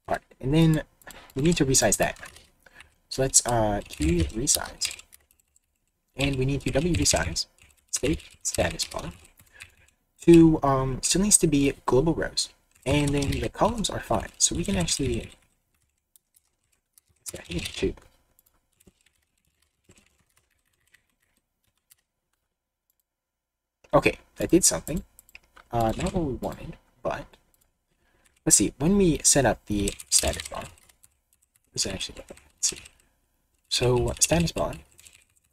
Alright, and then we need to resize that. So let's q resize. And we need to w resize state status bar to still needs to be global rows. And then the columns are fine. So we can actually two. Okay, that did something. Not what we wanted, but let's see. When we set up the status bar, this is actually let's see. So status bar, let's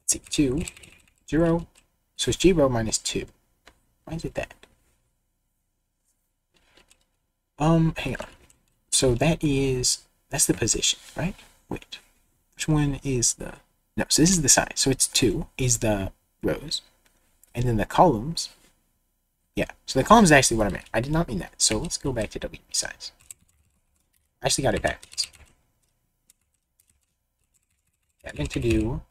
see, 2, 0. So it's 0 minus 2. Why is it that? Hang on. So that's the position, right? Wait, which one is the? No, so this is the size. So it's 2 is the rows, and then the columns. Yeah, so the columns is actually what I meant. I did not mean that. So let's go back to w resize. I actually got it backwards. I meant to do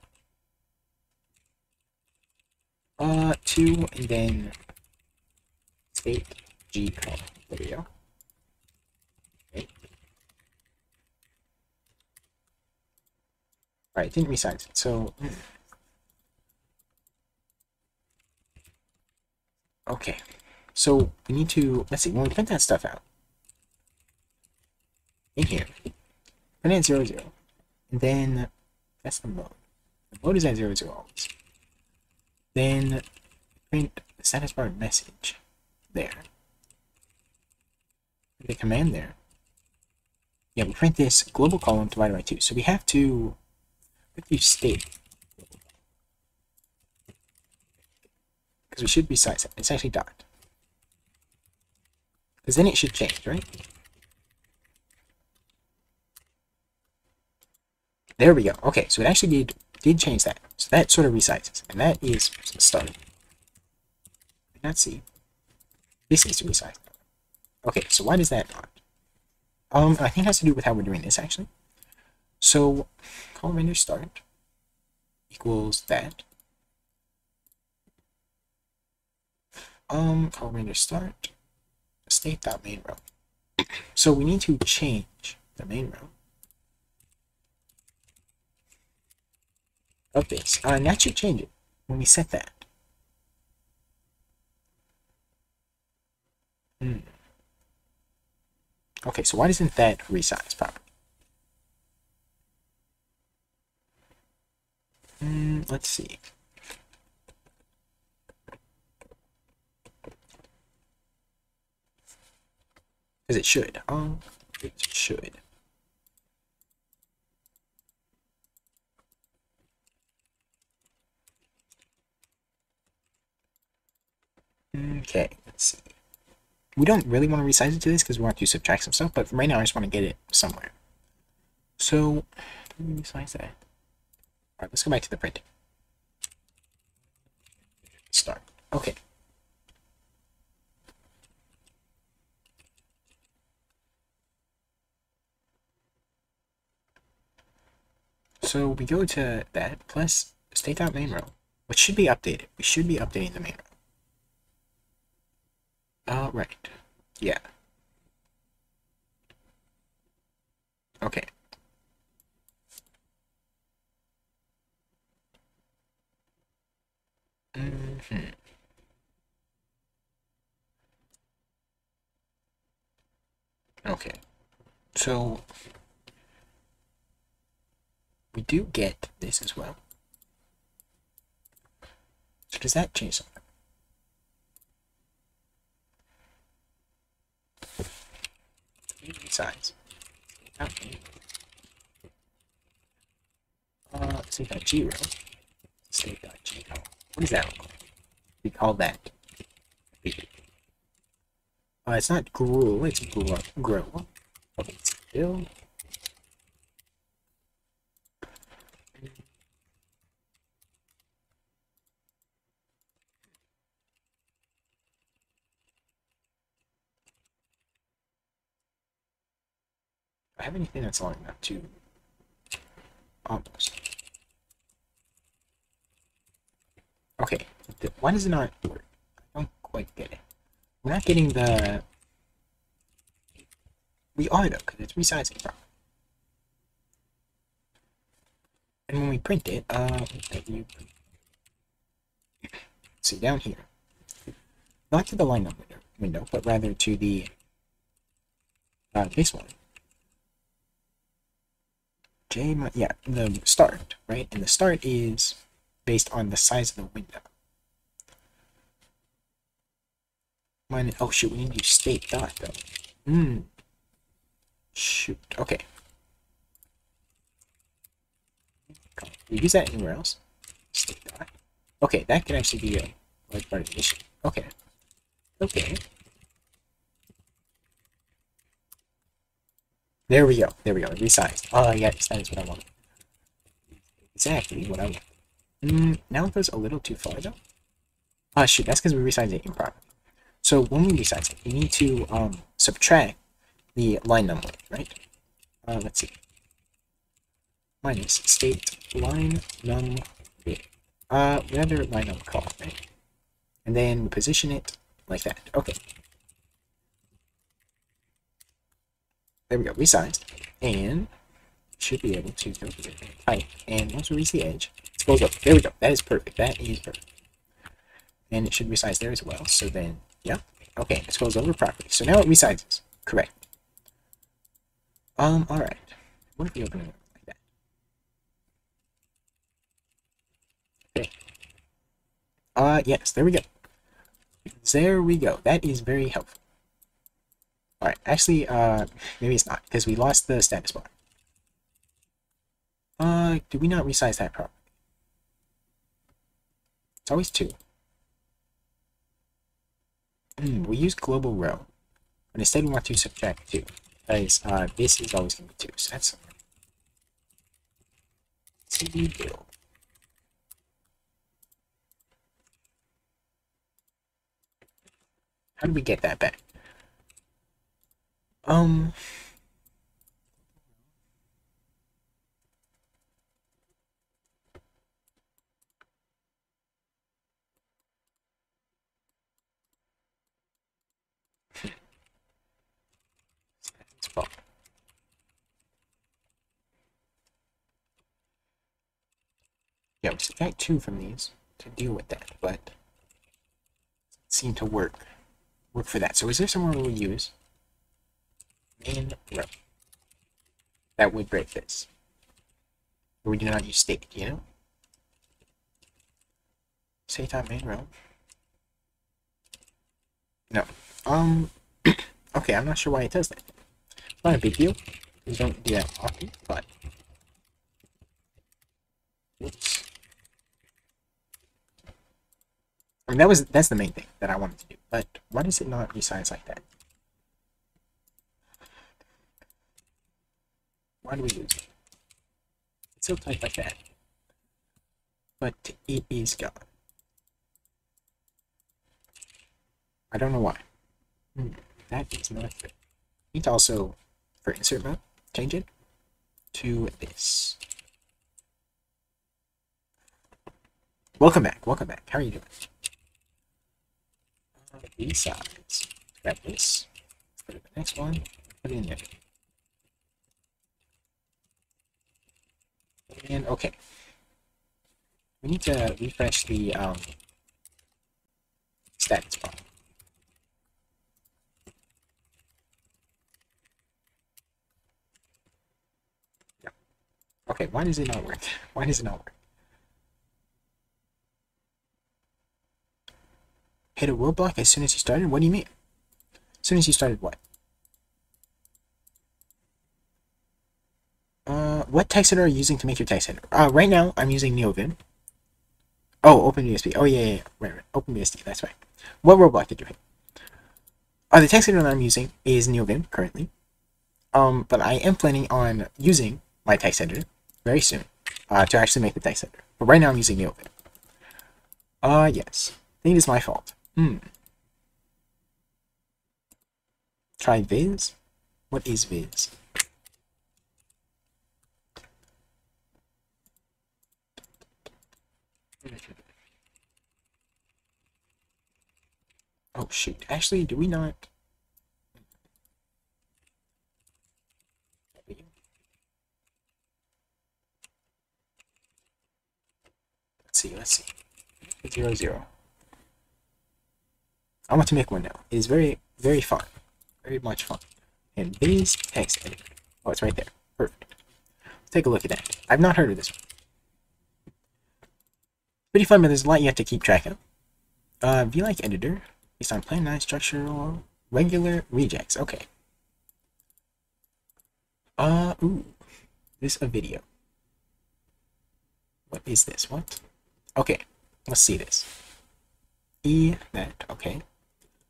2 and then state g column. There we go. Okay. Alright, didn't resize it. So okay. So we need to, let's see, when we print that stuff out in here, print at 0, 0, and then that's the mode. The mode is at 0, 0 always. Then print the status bar message there. The command there. Yeah, we print this global column divided by 2. So we have to state, because we should resize it. It's actually dot. Because then it should change, right? There we go. Okay, so it actually did change that. So that sort of resizes. And that is starting. Let's see. This needs to resize. Okay, so why does that not? I think it has to do with how we're doing this actually. So call render start equals that. Call render start state.main row. So we need to change the main row of this. And that should change it when we set that. Okay, so why doesn't that resize properly? Let's see. Because it should. It should. Okay, let's see. We don't really want to resize it to this because we want to subtract some stuff, but right now I just want to get it somewhere. So, let me resize that. Alright, let's go back to the printing. Start. Okay. So we go to that plus state.main row, which should be updated. We should be updating the main row. Right. Yeah. Okay. Okay. So we do get this as well. So does that change something? Size. Okay. Let's take that G row. state.jl. What is that? We call that. It's not gruel, it's grow. Okay, it's build. Do I have anything that's long enough to almost. Okay, why does it not work? I don't quite get it. We're not getting the. We are though, because it's resizing properly. And when we print it, see down here, not to the line number window, but rather to the base one. Yeah, the start, right? And the start is based on the size of the window. Oh shoot, we need to use state dot though. Shoot. Okay. We use that anywhere else. State dot. Okay, that could actually be a large part of the issue. Okay. Okay. There we go. There we go. Resized. Oh, yes, that is what I want. Exactly what I want. Now it goes a little too far, though. Ah, shoot. That's because we resized it improperly. So when we resize it, we need to subtract the line number, right? Let's see. Minus state line num. Whatever line number call, right? And then we position it like that. Okay. There we go, resized, and should be able to go through type. And once we reach the edge, it scrolls up. There we go. That is perfect. That is perfect. And it should resize there as well. So then, yeah. Okay, it scrolls over properly. So now it resizes. Correct. All right. What if we open it like that? Okay. Yes. There we go. There we go. That is very helpful. Alright, actually, maybe it's not, because we lost the status bar. Did we not resize that properly? It's always 2. We use global row, but instead we want to subtract 2, because this is always going to be 2, so that's cd build. How do we get that back? Yeah, we subtract 2 from these to deal with that, but it seemed to work for that. So is there somewhere we'll use main row that would break this? Or we do not use state, you know? State.main row. No. Okay, I'm not sure why it does that. Not a big deal. We don't do that often, but oops. I mean, that's the main thing that I wanted to do, but why does it not resize like that? Why do we lose it? It's still typed like that, but it is gone. I don't know why. That is not good. We need to also, for insert mode, change it to this. Welcome back. Welcome back. How are you doing? These sides. Grab this. Go to the next one. Put it in there. And okay. We need to refresh the status bar. Yeah. Okay, why does it not work? Why does it not work? Hit a roadblock as soon as you started? What do you mean? As soon as you started what? What text editor are you using to make your text editor? Right now, I'm using NeoVim. Oh, OpenBSD. Oh, yeah. Right. OpenBSD, that's right. What roadblock did you hit? The text editor that I'm using is NeoVim currently. But I am planning on using my text editor very soon to actually make the text editor. But right now I'm using NeoVim. Yes. I think it is my fault. Try Viz? What is Viz? Oh, shoot. Actually, do we not... Let's see. 0, 0. I want to make one now. It is very, very fun. Very much fun. And Viz text editor. Oh, it's right there. Perfect. Let's take a look at that. I've not heard of this one. Pretty fun, but there's a lot you have to keep track of. VLike editor. Based on plan 9 structural regular rejects. Okay. Ooh. This a video. What is this? What? Okay. Let's see this. That. Okay.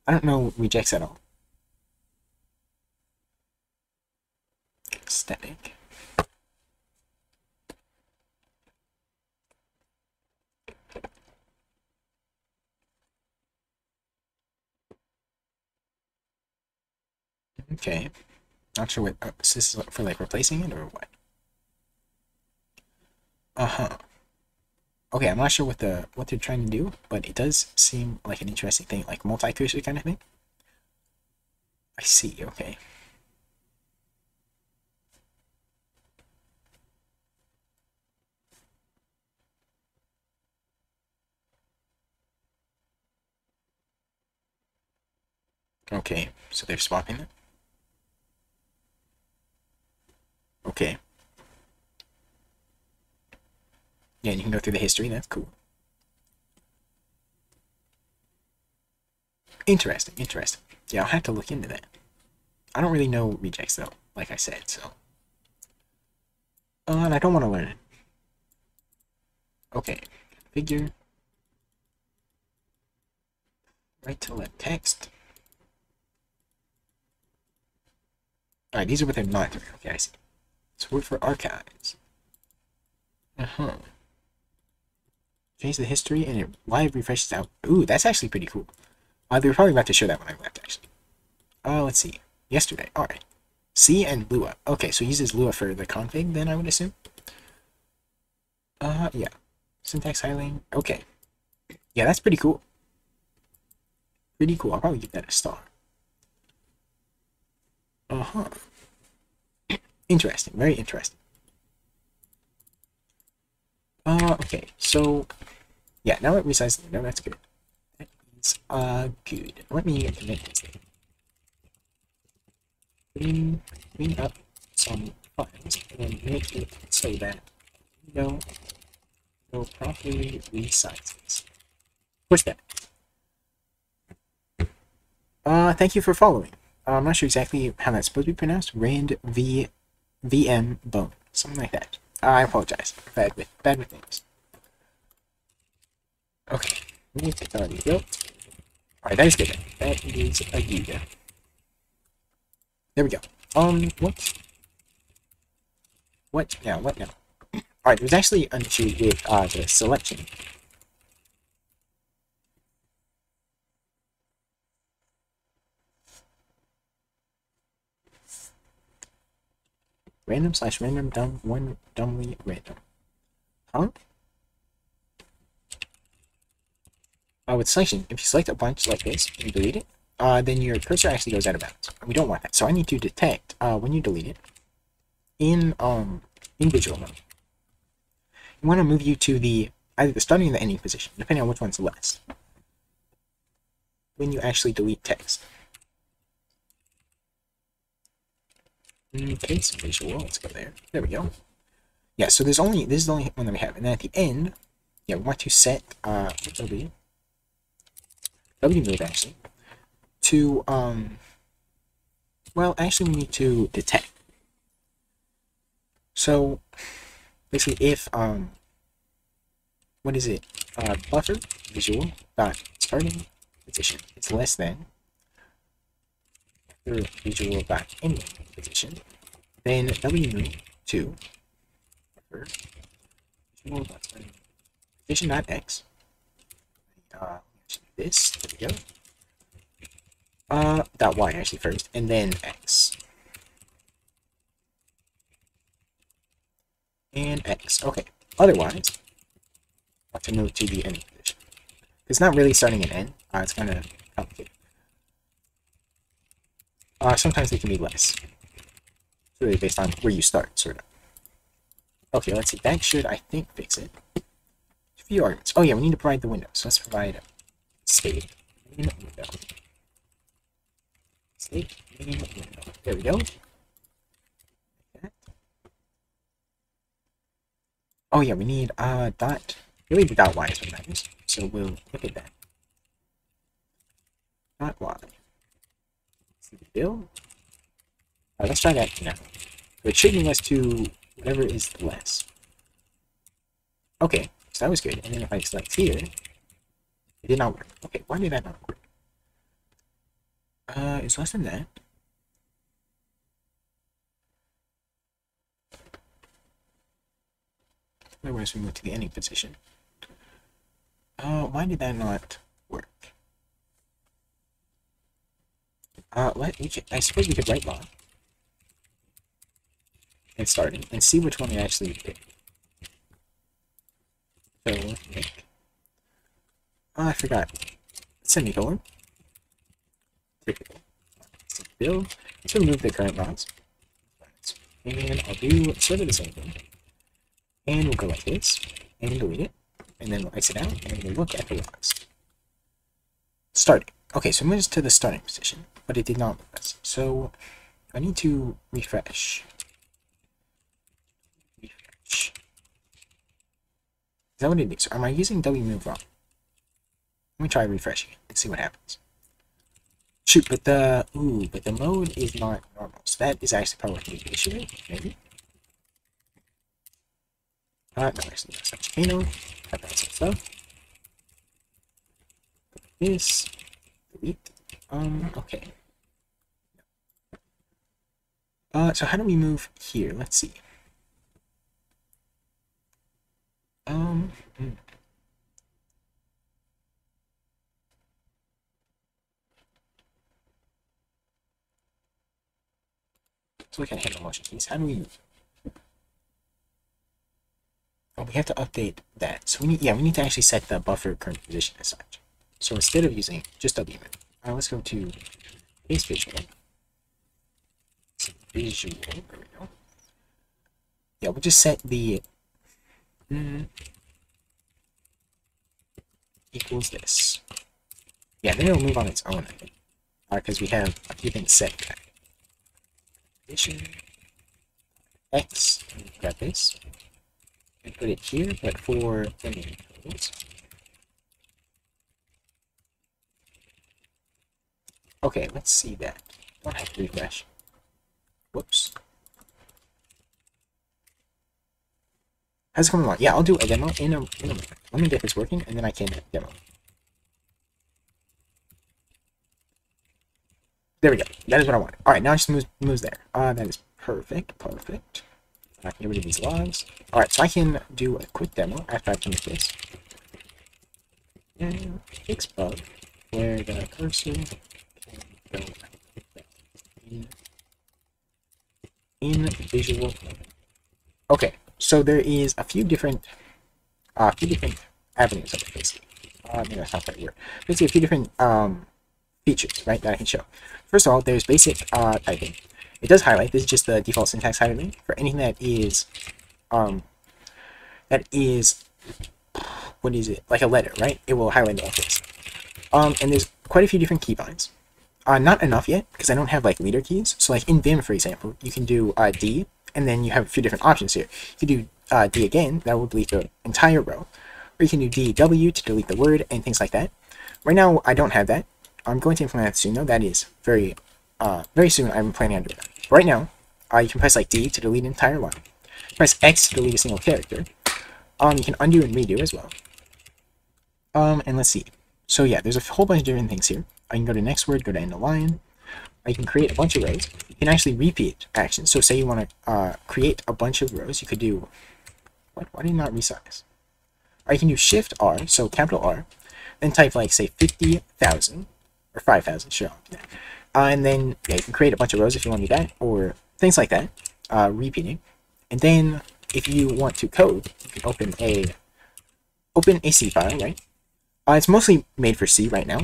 I don't know rejects at all. Static. Okay. Not sure what. Is this for like replacing it or what? Okay, I'm not sure what they're trying to do, but it does seem like an interesting thing, like multi-cursor kind of thing. I see. Okay. Okay, so they're swapping it. Okay. Yeah, you can go through the history. That's cool. Interesting. Yeah, I'll have to look into that. I don't really know rejects though, like I said, so. And I don't want to learn it. Okay, figure. Right to left text. Alright, these are what they're not doing. Okay, I see. Let's work for archives. Change the history and it live refreshes out. Ooh, that's actually pretty cool. They were probably about to show that when I left, actually. Let's see. Yesterday. Alright. C and Lua. Okay, so he uses Lua for the config, then I would assume. Yeah. Syntax highlighting. Okay. Yeah, that's pretty cool. Pretty cool. I'll probably give that a star. Interesting. Very interesting. Okay. So, yeah, now it resizes the window. That's good. That is, good. Let me commit this thing. Clean up some files and make it so that window will properly resizes. Push that. Thank you for following. I'm not sure exactly how that's supposed to be pronounced. Rand VM Bone. Something like that. I apologize. Bad with names. Okay. It's already built. Alright, that is good. That is a Giga. There we go. What now? Alright, there's actually an issue with the selection. Random/random dumbly random. Huh? With selection, if you select a bunch like this and delete it, then your cursor actually goes out of bounds. We don't want that. So I need to detect when you delete it in visual mode. We want to move you to either the starting or the ending position, depending on which one's less. When you actually delete text. Okay, so visual, let's go there. There we go. Yeah, so this is the only one that we have. And then at the end, yeah, we want to set W move actually to well, actually we need to detect. So basically if what is it? buffer visual dot starting position is less than buffer visual dot ending position, then wmove to buffer visual dot starting position dot x. This, there we go. Dot y actually first, and then x. And x. Okay. Otherwise, I have to move to the ending position. It's not really starting an end. It's kind of complicated. Sometimes they can be less. It's really based on where you start, sort of. Okay, let's see. That should, I think, fix it. A few arguments. Oh yeah, we need to provide the window. So let's provide state main window. State main window. There we go. Oh yeah, we need dot. Really, the dot y is what matters. So we'll look at that. Dot y. See the build. Let's try that now. So it should move us to whatever is less. Okay, so that was good. And then if I select here, it did not work. Okay, why did that not work? It's less than that. Otherwise, we move to the ending position. Why did that not work? I suppose we could right log and starting and see which one we actually pick. So let's make. Oh, I forgot. Semicolon. Typical. Build. Let's remove the current logs. And I'll do sort of the same thing. And we'll go like this, and delete it, and then we'll exit out, and we'll look at the logs. Starting. Okay, so it moves to the starting position, but it did not move us. So I need to refresh. Refresh. Is that what it is? Or am I using wmove wrong? Let me try refreshing it and see what happens. Shoot, but the mode is not normal, so that is actually probably the issue. Maybe. No, actually, that's not Kano. Type out some stuff. This. Delete. Okay. So how do we move here? Let's see. Let's look at handle motion keys. How do we move? Oh, we have to update that. So we need to actually set the buffer current position as such. So instead of using just wmove, let's go to base visual. Visual, there we go. Yeah, we'll just set the equals this. Yeah, then it'll move on its own, I think. Because we have a few things set back. Position X, and grab this. And put it here, but for the main codes. Okay, let's see that. Don't have to refresh. Whoops. How's it coming along? Yeah, I'll do a demo in a moment. Let me get this working, and then I can demo. There we go. That is what I want. All right, now it just moves there. That is perfect. Perfect. I can get rid of these logs. Alright, so I can do a quick demo after I've done this. And fix bug where the cursor can go in visual. Okay, so there is a few different avenues of it, basically. Maybe that's not quite weird. Basically, a few different features, right, that I can show. First of all, there's basic typing. It does highlight. This is just the default syntax highlighting for anything that is, what is it? Like a letter, right? It will highlight it like this. And there's quite a few different keybinds. Not enough yet, because I don't have like leader keys. So like in Vim, for example, you can do D, and then you have a few different options here. You can do D again, that will delete the entire row. Or you can do DW to delete the word, and things like that. Right now, I don't have that. I'm going to implement that soon, though. That is very soon. I'm planning on doing that. Right now, you can press like D to delete an entire line. Press X to delete a single character. You can undo and redo as well. And let's see. So yeah, there's a whole bunch of different things here. I can go to next word, go to end of line. I can create a bunch of rows. You can actually repeat actions. So say you want to create a bunch of rows, you could do, what? Why did you not resize? Or you can do Shift R, so capital R, then type like say 50,000 or 5,000, sure. And then yeah, you can create a bunch of rows if you want to do that, or things like that, repeating. And then if you want to code, you can open a C file, right? It's mostly made for C right now.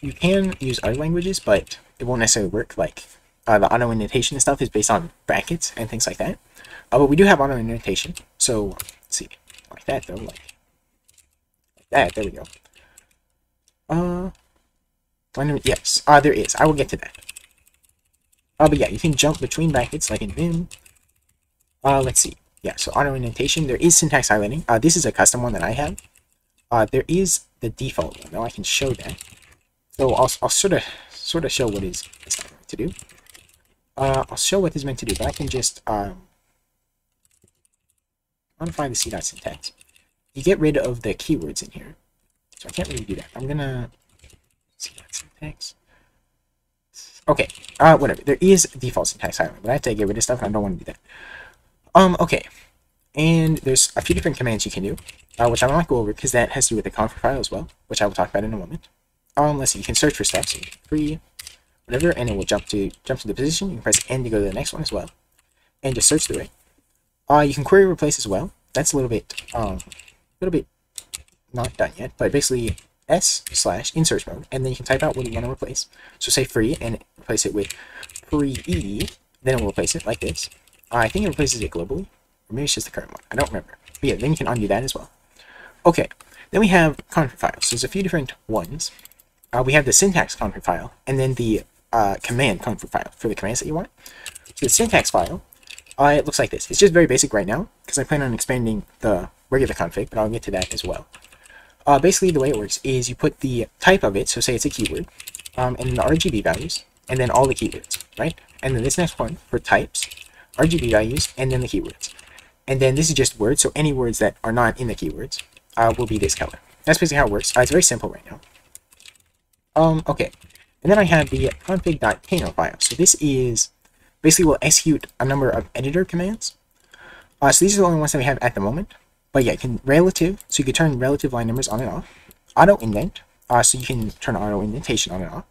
You can use other languages, but it won't necessarily work. Like the auto indentation and stuff is based on brackets and things like that. But we do have auto indentation, so let's see, like that though, like that. There we go. Yes, there is. I will get to that. But yeah, you can jump between brackets like in Vim. Let's see. Yeah, so auto indentation. There is syntax highlighting. This is a custom one that I have. There is the default one. Now I can show that. So I'll sort of show what is going to do. I'll show what is meant to do, but I can just modify the c.syntax. You get rid of the keywords in here, so I can't really do that. I'm gonna c.syntax. Okay, whatever. There is default syntax highlighting, but I have to get rid of stuff, and I don't want to do that. Okay, and there's a few different commands you can do, which I might go over because that has to do with the conf file as well, which I will talk about in a moment. Let's see. You can search for stuff, so free, whatever, and it will jump to the position. You can press N to go to the next one as well, and just search through it. You can query replace as well. That's a little bit not done yet, but basically S/in search mode, and then you can type out what you want to replace. So say free, and replace it with free, then it will replace it like this. I think it replaces it globally, or maybe it's just the current one. I don't remember. But yeah, then you can undo that as well. Okay, then we have config files. So there's a few different ones. We have the syntax config file, and then the command config file for the commands that you want. So the syntax file, it looks like this. It's just very basic right now, because I plan on expanding the regular config, but I'll get to that as well. Basically, the way it works is you put the type of it, so say it's a keyword, and then the RGB values, and then all the keywords, right? And then this next one for types, RGB values, and then the keywords. And then this is just words, so any words that are not in the keywords will be this color. That's basically how it works. It's very simple right now. Okay. And then I have the config.kano file. So this is basically will execute a number of editor commands. So these are the only ones that we have at the moment. But yeah, you can relative, so you can turn relative line numbers on and off. Auto indent, so you can turn auto indentation on and off.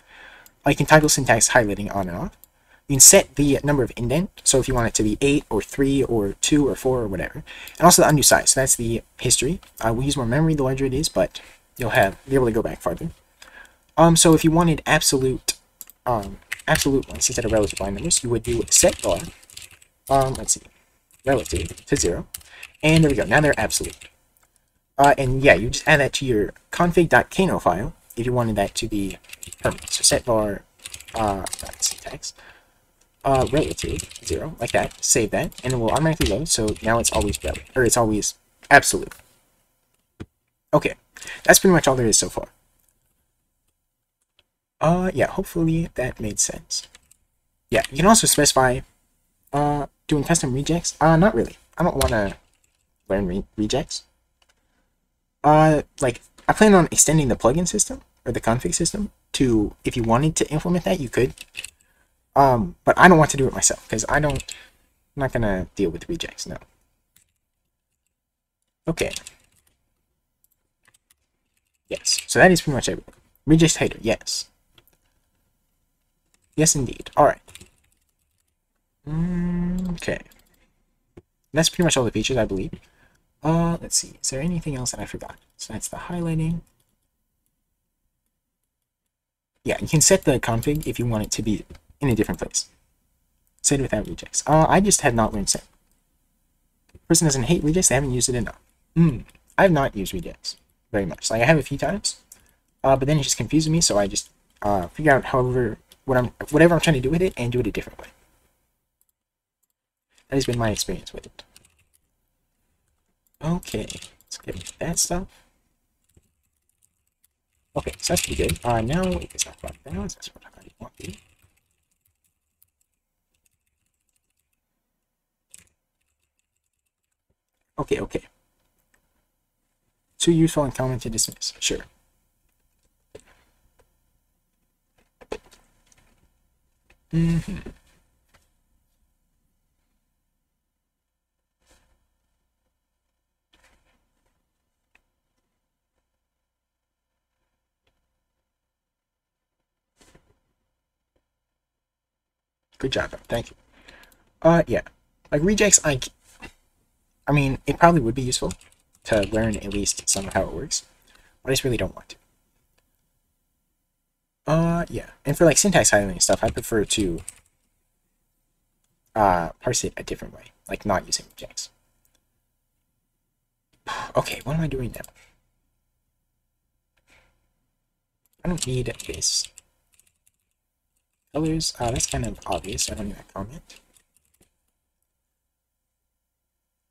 You can toggle syntax highlighting on and off. You can set the number of indent, so if you want it to be 8 or 3 or 2 or 4 or whatever. And also the undo size, so that's the history. We use more memory the larger it is, but you'll be able to go back farther. So if you wanted absolute ones instead of relative line numbers, you would do set bar, let's see, relative to 0. And there we go, now they're absolute. And yeah, you just add that to your config.kano file if you wanted that to be permanent. So set bar syntax relative 0, like that, save that, and it will automatically load, so now it's always relative, or it's always absolute. Okay, that's pretty much all there is so far. Yeah, hopefully that made sense. Yeah, you can also specify doing custom regex. Not really. I don't want to learn regex. Like, I plan on extending the plugin system, or the config system, to, if you wanted to implement that, you could. But I don't want to do it myself, because I'm not going to deal with regex, no. Okay. Yes, so that is pretty much everything. Regex header, yes. Yes, indeed. Alright. Okay. That's pretty much all the features, I believe. Let's see. Is there anything else that I forgot? So that's the highlighting. Yeah, you can set the config if you want it to be in a different place. Set it without regex. I just had not learned set. Person doesn't hate regex, they haven't used it enough. I have not used regex very much. Like, I have a few times, but then it just confuses me, so I just figure out whatever I'm trying to do with it and do it a different way. That has been my experience with it. Okay, let's get rid of that stuff. Okay, so that's pretty good. Now it's not about balance, that's what I want to do. Okay. too useful and common to dismiss. Sure. Mm-hmm. Good job, thank you. Yeah. Like rejects, I mean, it probably would be useful to learn at least some of how it works, but I just really don't want to. Yeah. And for like syntax highlighting and stuff, I prefer to parse it a different way, like not using rejects. Okay, what am I doing now? I don't need this. Colors, that's kind of obvious. I don't need that comment.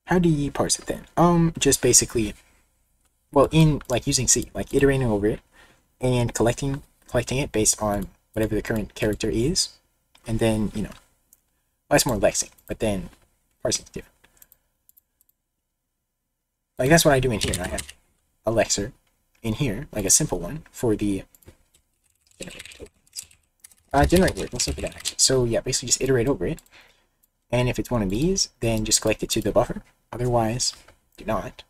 How do you parse it then? Just basically, well, in like using C, like iterating over it and collecting it based on whatever the current character is, and then well, that's more lexing, but then parsing is different. Like that's what I do in here. I have a lexer in here, like a simple one for the generate word. Let's look at that actually. So yeah, basically just iterate over it, and if it's one of these, then just collect it to the buffer. Otherwise, do not.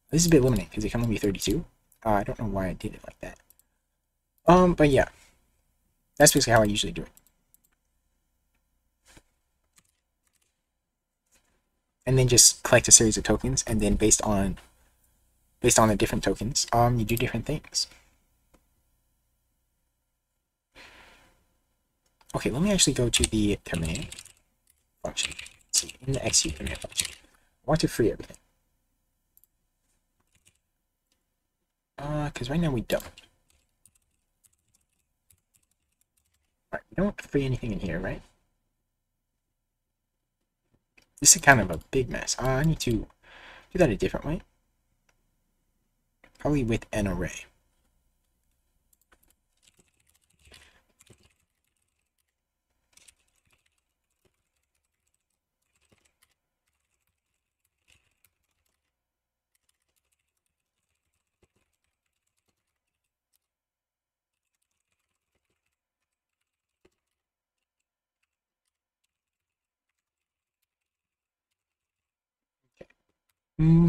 This is a bit limiting because it can only be 32. I don't know why I did it like that. But yeah, that's basically how I usually do it. And then just collect a series of tokens, and then based on the different tokens, you do different things. Okay, let me actually go to the command function. Let's see, in the XU command function, I want to free everything. Because right now we don't. Alright, we don't free anything in here, right? This is kind of a big mess. I need to do that a different way. Probably with an array.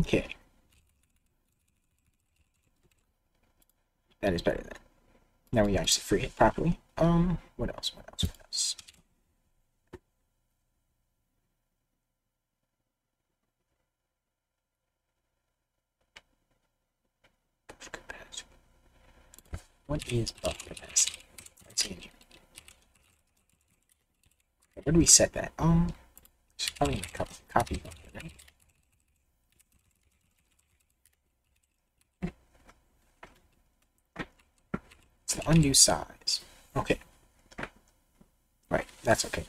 Okay. That is better then. Now we actually free it properly. What else? What else? What else? Buff capacity. What is buff capacity? Let's see in here. Where do we set that? It's probably in the copy buffer, right? It's the undo size. Okay. Right, that's okay.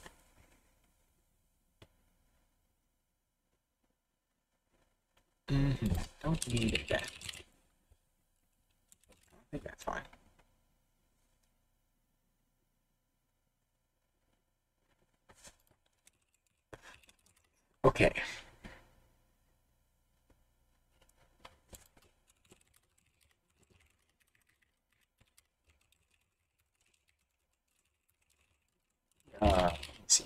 Don't need that. I think that's fine. Okay. Let's see.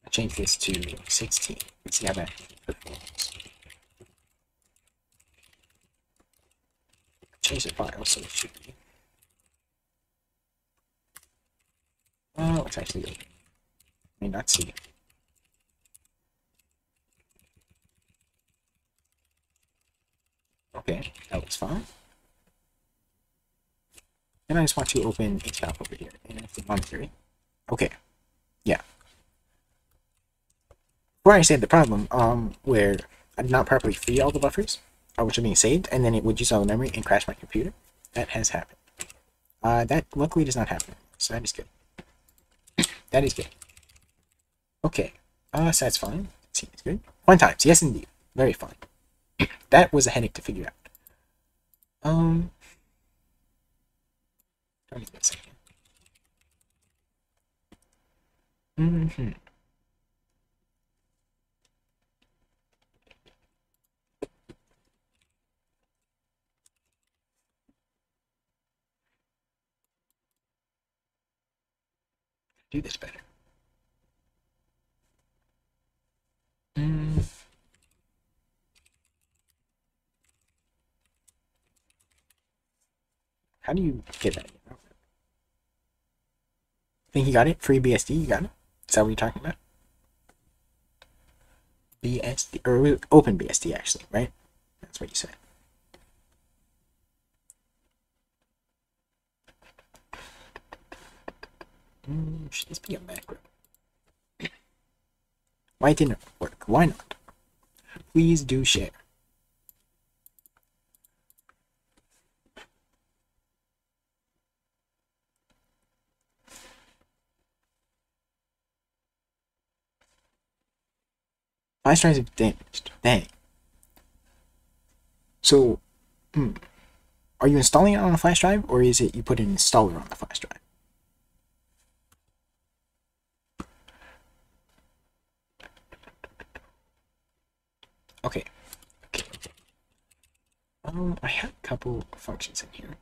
I change this to 16. Let's see how that performs. Change the file so it should be. Oh, it's actually open. I mean, not see. Okay, that looks fine. And I just want to open HTOP over here, and it's the monetary. Okay, yeah. Before I understand the problem, where I did not properly free all the buffers, which are being saved, and then it would use all the memory and crash my computer. That has happened. That luckily does not happen, so that is good. That is good. Okay, so that's fine. Seems good. Fun times, yes indeed. Very fun. That was a headache to figure out. Don't give me a second. Do this better. Mm. How do you get that? Think you got it? Free BSD, you got it? Is that what you're talking about? BSD, or open BSD actually, right? That's what you said. Should this be a macro? Why didn't it work? Why not? Please do share. Flash drives are damaged. Dang. So, are you installing it on a flash drive, or is it you put an installer on the flash drive? Okay. Okay. I have a couple functions in here.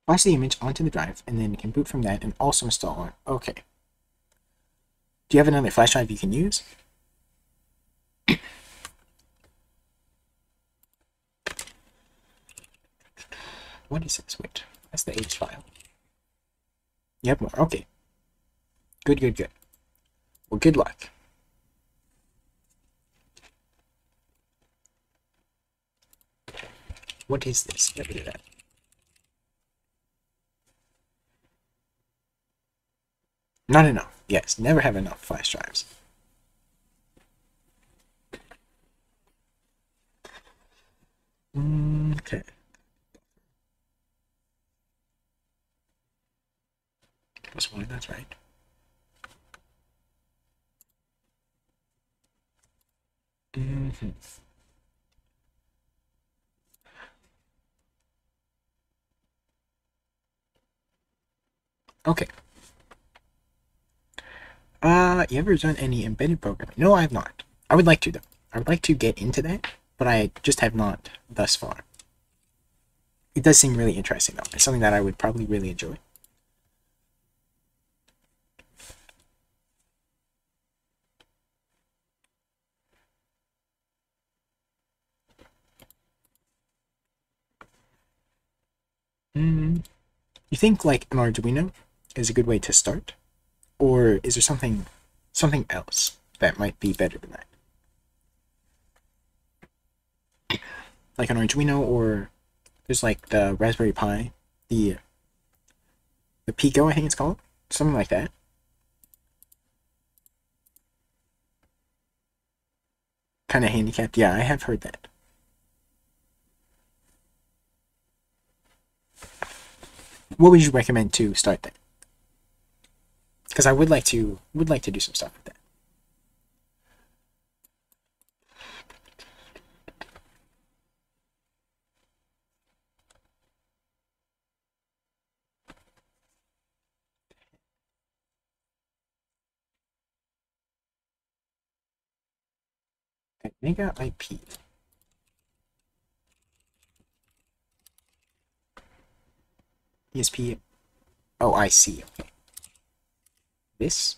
Flash the image onto the drive, and then you can boot from that and also install it. Okay. Do you have another flash drive you can use? What is this? Wait, that's the H file. You have more. Okay. Good, good, good. Well, good luck. What is this? Get rid of that. Not enough. Yes, never have enough flash drives. Okay. Plus one, that's right. Okay. You ever done any embedded programming? No, I have not. I would like to, though. I would like to get into that, but I just have not thus far. It does seem really interesting, though. It's something that I would probably really enjoy. You think, like, an Arduino is a good way to start? Or is there something else that might be better than that? Like an Arduino, or there's like the Raspberry Pi, the Pico, I think it's called, something like that. Kind of handicapped. Yeah, I have heard that. What would you recommend to start that? Because I would like to do some stuff with that. Mega IP. ESP. Oh, I see. Okay. This.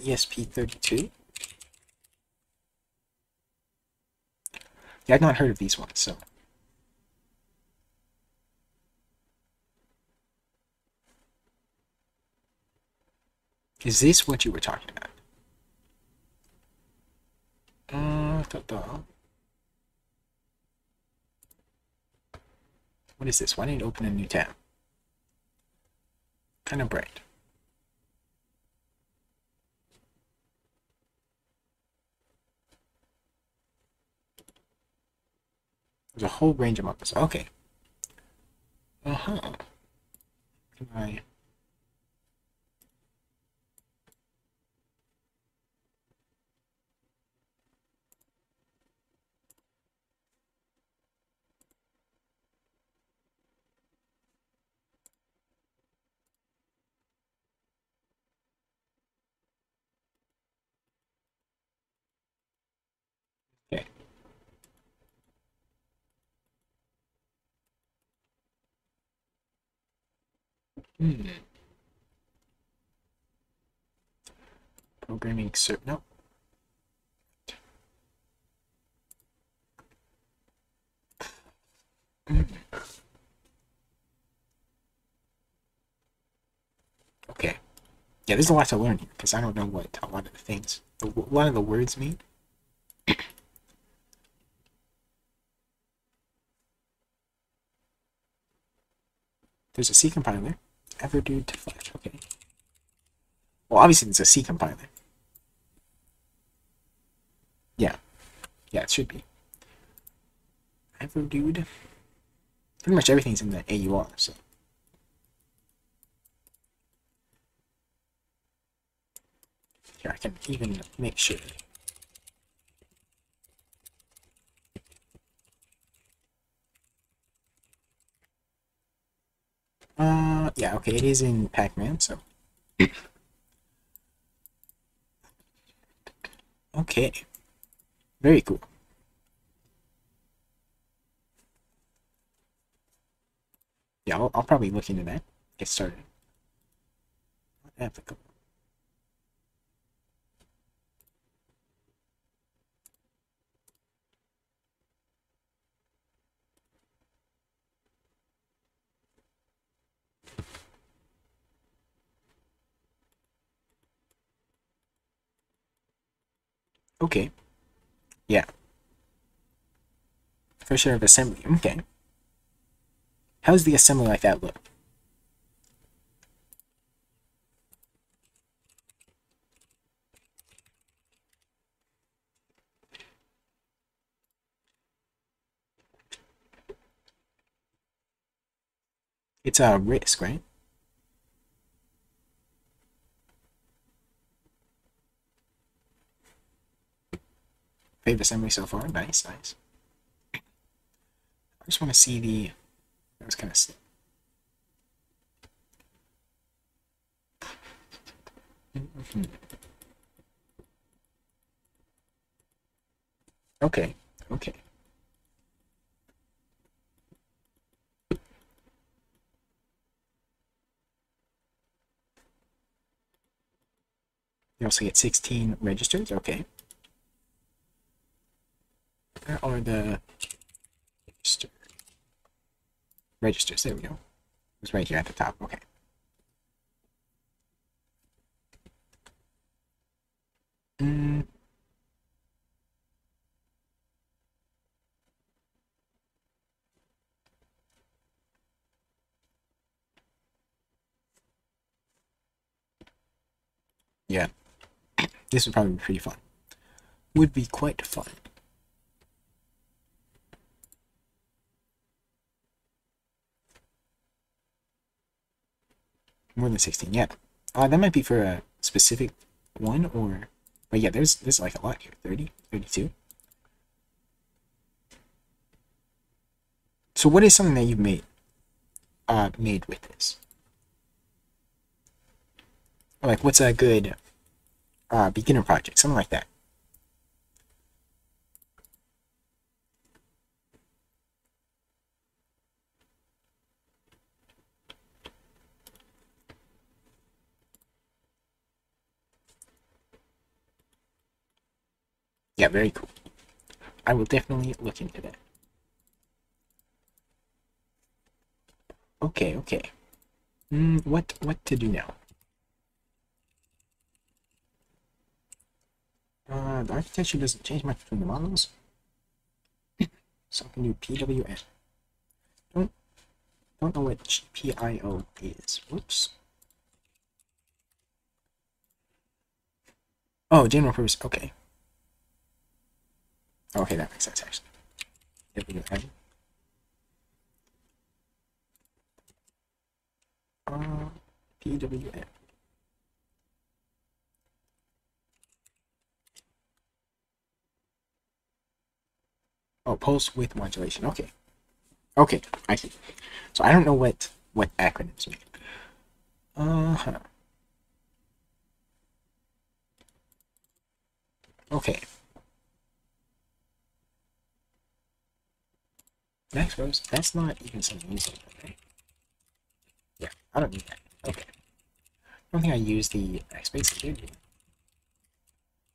ESP32. Yeah, I've not heard of these ones, so. Is this what you were talking about? What is this? Why didn't it open a new tab? Kind of bright. There's a whole range of models. Okay. Can I? Hmm. Programming no. Hmm. Okay. Yeah, there's a lot to learn here because I don't know what a lot of the things, a lot of the words mean. There's a C compiler. Everdude to Flash. Okay. Well, obviously it's a C compiler. Yeah. Yeah, it should be. Everdude. Pretty much everything's in the AUR, so. Here, I can even make sure. Yeah, okay, it is in Pac-Man, so. Okay. Very cool. Yeah, I'll probably look into that. Get started. Applicable. Okay. Yeah. First share of assembly. Okay. How's the assembly like that look? It's a risk, right? Favorite assembly so far. Nice, nice. I just want to see the. That was kind of slow. Okay. Okay. You also get 16 registers. Okay. Where are the registers? There we go. It's right here at the top. Okay. Mm, yeah. This would probably be pretty fun. Would be quite fun. More than 16, yeah. That might be for a specific one, or... But yeah, there's like a lot here. 30, 32. So what is something that you've made with this? Like, what's a good beginner project? Something like that. Yeah, very cool. I will definitely look into that. Okay, okay. What to do now? The architecture doesn't change much between the models. So I can do PWM. Don't know what GPIO is. Whoops. Oh, general purpose. Okay. Okay, that makes sense actually. PWM. PWM. Oh, pulse width modulation. Okay. Okay, I see. So I don't know what acronyms mean. Uh-huh. Okay. Max Rose, that's not even something useful, right? Yeah, I don't need that. don't think I use the backspace here,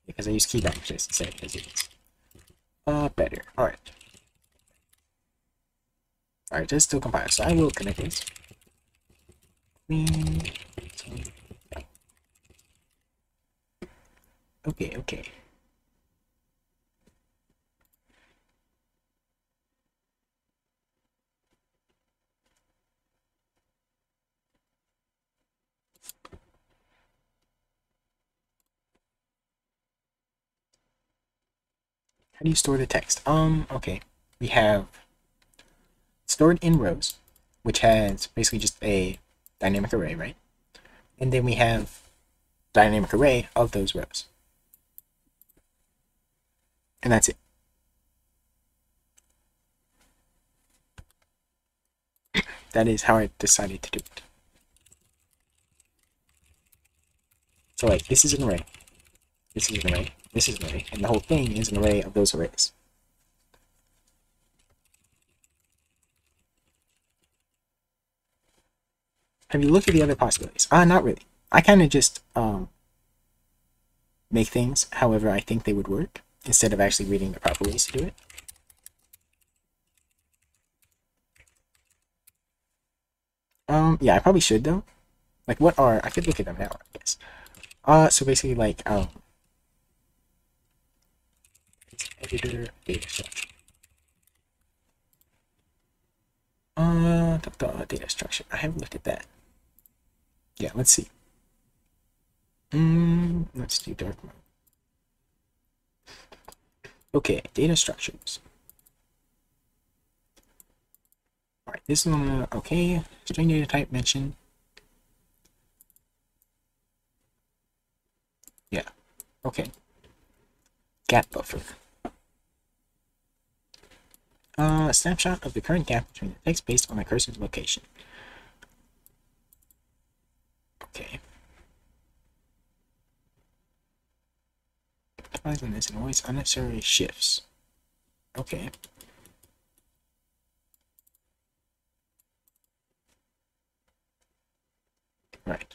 because I use key backspace instead, because it's better. Alright, just still compile. So I will connect this. Okay. How do you store the text? Okay. We have stored in rows, which has basically just a dynamic array, right? And then we have dynamic array of those rows. And that's it. That is how I decided to do it. So like, this is an array, this is an array, this is an array, and the whole thing is an array of those arrays. Have you looked at the other possibilities? Not really. I kind of just make things however I think they would work, instead of actually reading the proper ways to do it. Yeah, I probably should though. Like, what are, I could look at them now, I guess. So basically, like, editor data structure. Data structure. I haven't looked at that. Yeah, let's see. Let's do dark mode. Okay, data structures. Alright, this one, okay. String data type mentioned. Yeah, okay. Gap buffer. A snapshot of the current gap between the text based on the cursor's location. Okay. Applies on this and avoids unnecessary shifts. Okay. Right.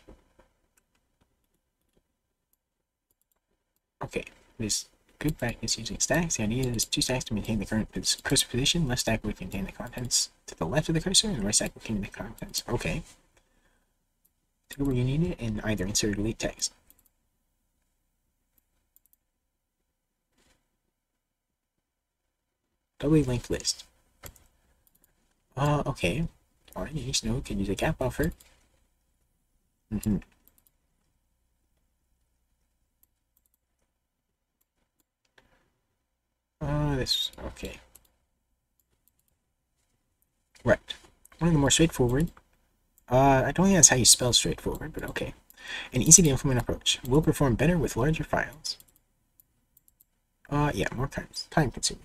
Okay. This good practice using stacks. The idea is 2 stacks to maintain the current cursor position. Left stack would contain the contents to the left of the cursor, and the right stack would contain the contents. Okay. To go where you need it, and either insert or delete text. Doubly linked list. Okay. Alright, each node can use a gap buffer. Okay. Right. One of the more straightforward. I don't think that's how you spell straightforward, but okay. An easy to implement approach. Will perform better with larger files. Yeah, more time consuming.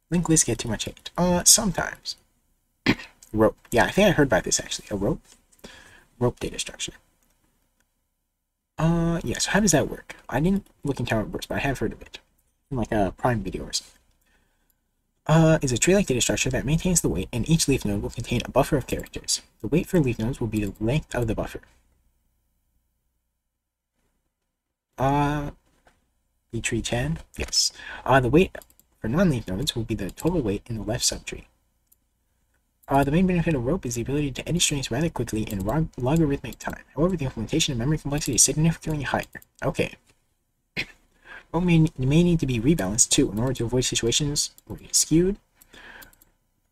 Linked lists get too much hate. Sometimes. Rope. Yeah, I think I heard about this actually. A rope? Rope data structure. Yeah, so how does that work? I didn't look into how it works, but I have heard of it. In like a Prime video or something. Is a tree-like data structure that maintains the weight, and each leaf node will contain a buffer of characters. The weight for leaf nodes will be the length of the buffer. The tree 10? Yes. The weight for non-leaf nodes will be the total weight in the left subtree. The main benefit of rope is the ability to edit strings rather quickly in logarithmic time. However, the implementation of memory complexity is significantly higher. Okay. Rope may need to be rebalanced too in order to avoid situations where it's skewed.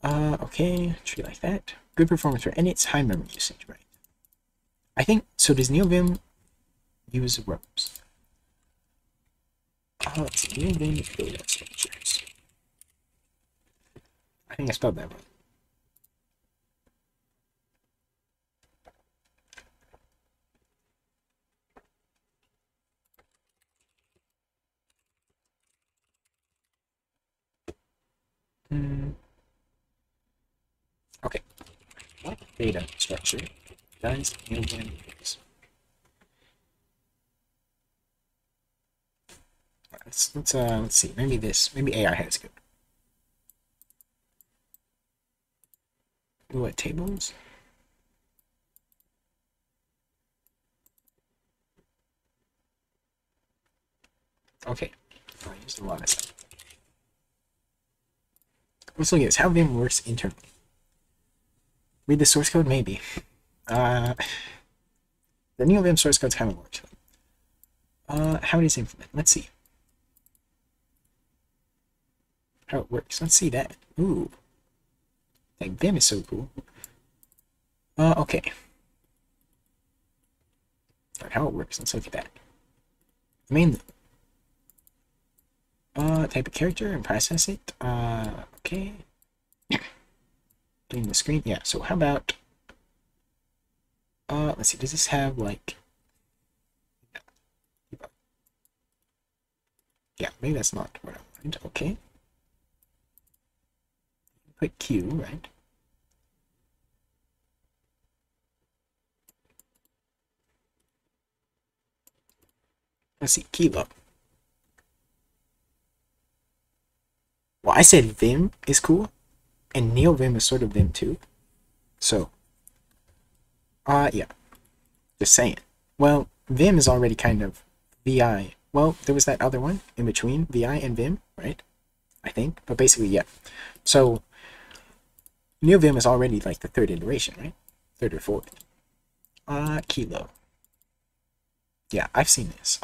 Okay, tree like that. Good performance for edits, high memory usage, right? I think, so does NeoVim use ropes? Let's see, NeoVim data structures. I think I spelled that wrong. Okay. What data structure does NeoVim use? Let's see. Maybe AI has good. What tables? Okay. I used a lot of stuff. Let's look at this. How Vim works internally. Read the source code? Maybe. The NeoVim source code's kind of large. How it is implemented. Let's see. How it works. Let's see that. Ooh. Like, Vim is so cool. Okay. Right, how it works. Let's look at that. Main type of character and process it. Okay. Doing the screen. Yeah, so how about let's see, does this have like yeah, maybe that's not what I wanted. Okay. Put Q, right? Let's see, Kilo. Well, I said Vim is cool, and NeoVim is sort of Vim too. So, yeah, just saying. Well, Vim is already kind of VI. Well, there was that other one in between VI and Vim, right? I think, but basically, yeah. So, NeoVim is already like the third iteration, right? Third or fourth. Kilo. Yeah, I've seen this.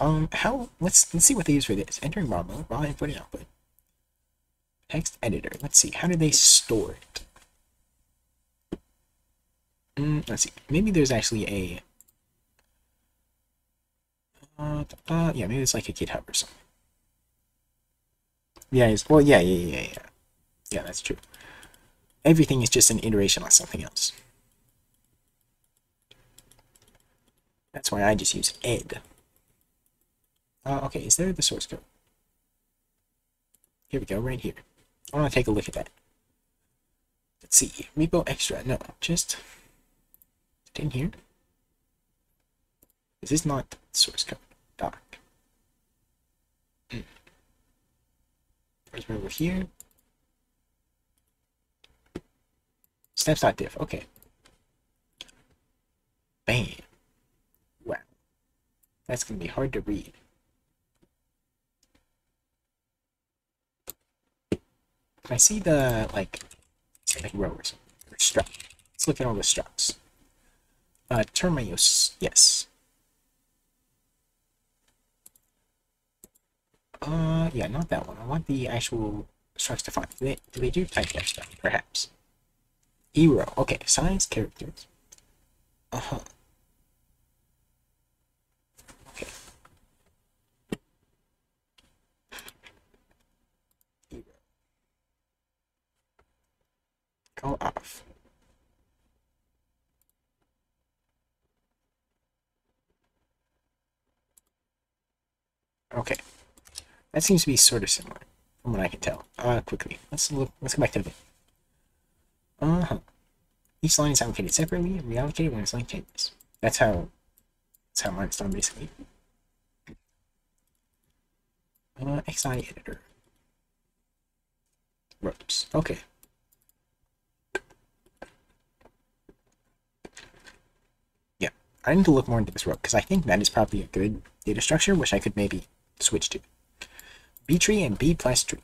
Let's see what they use for this. Entering raw mode, raw input and output. Text editor. Let's see. How do they store it? Let's see. Maybe there's actually a. Yeah, maybe it's like a GitHub or something. Yeah. Well, yeah. Yeah, that's true. Everything is just an iteration on something else. That's why I just use ed. Okay, is there the source code? Here we go, right here. I want to take a look at that. Let's see. Repo extra. No, just in here. Is this not the source code? Doc. Where's over here? Steps.diff. Okay. Bam. Wow. That's going to be hard to read. Can I see the, like row or something? Or struct. Let's look at all the structs. Termios. Yes. Yeah, not that one. I want the actual structs defined. Do they do typecast stuff? Perhaps. E-row. Okay, size, characters. Uh-huh. Okay. E-row. Go off. Okay. That seems to be sort of similar, from what I can tell. Quickly. Let's go back to the Uh-huh. Each line is allocated separately and reallocated when its length changes. That's how mine's done, basically. XI editor. Ropes. Okay. Yeah, I need to look more into this rope, because I think that is probably a good data structure, which I could maybe switch to. B tree and B plus tree.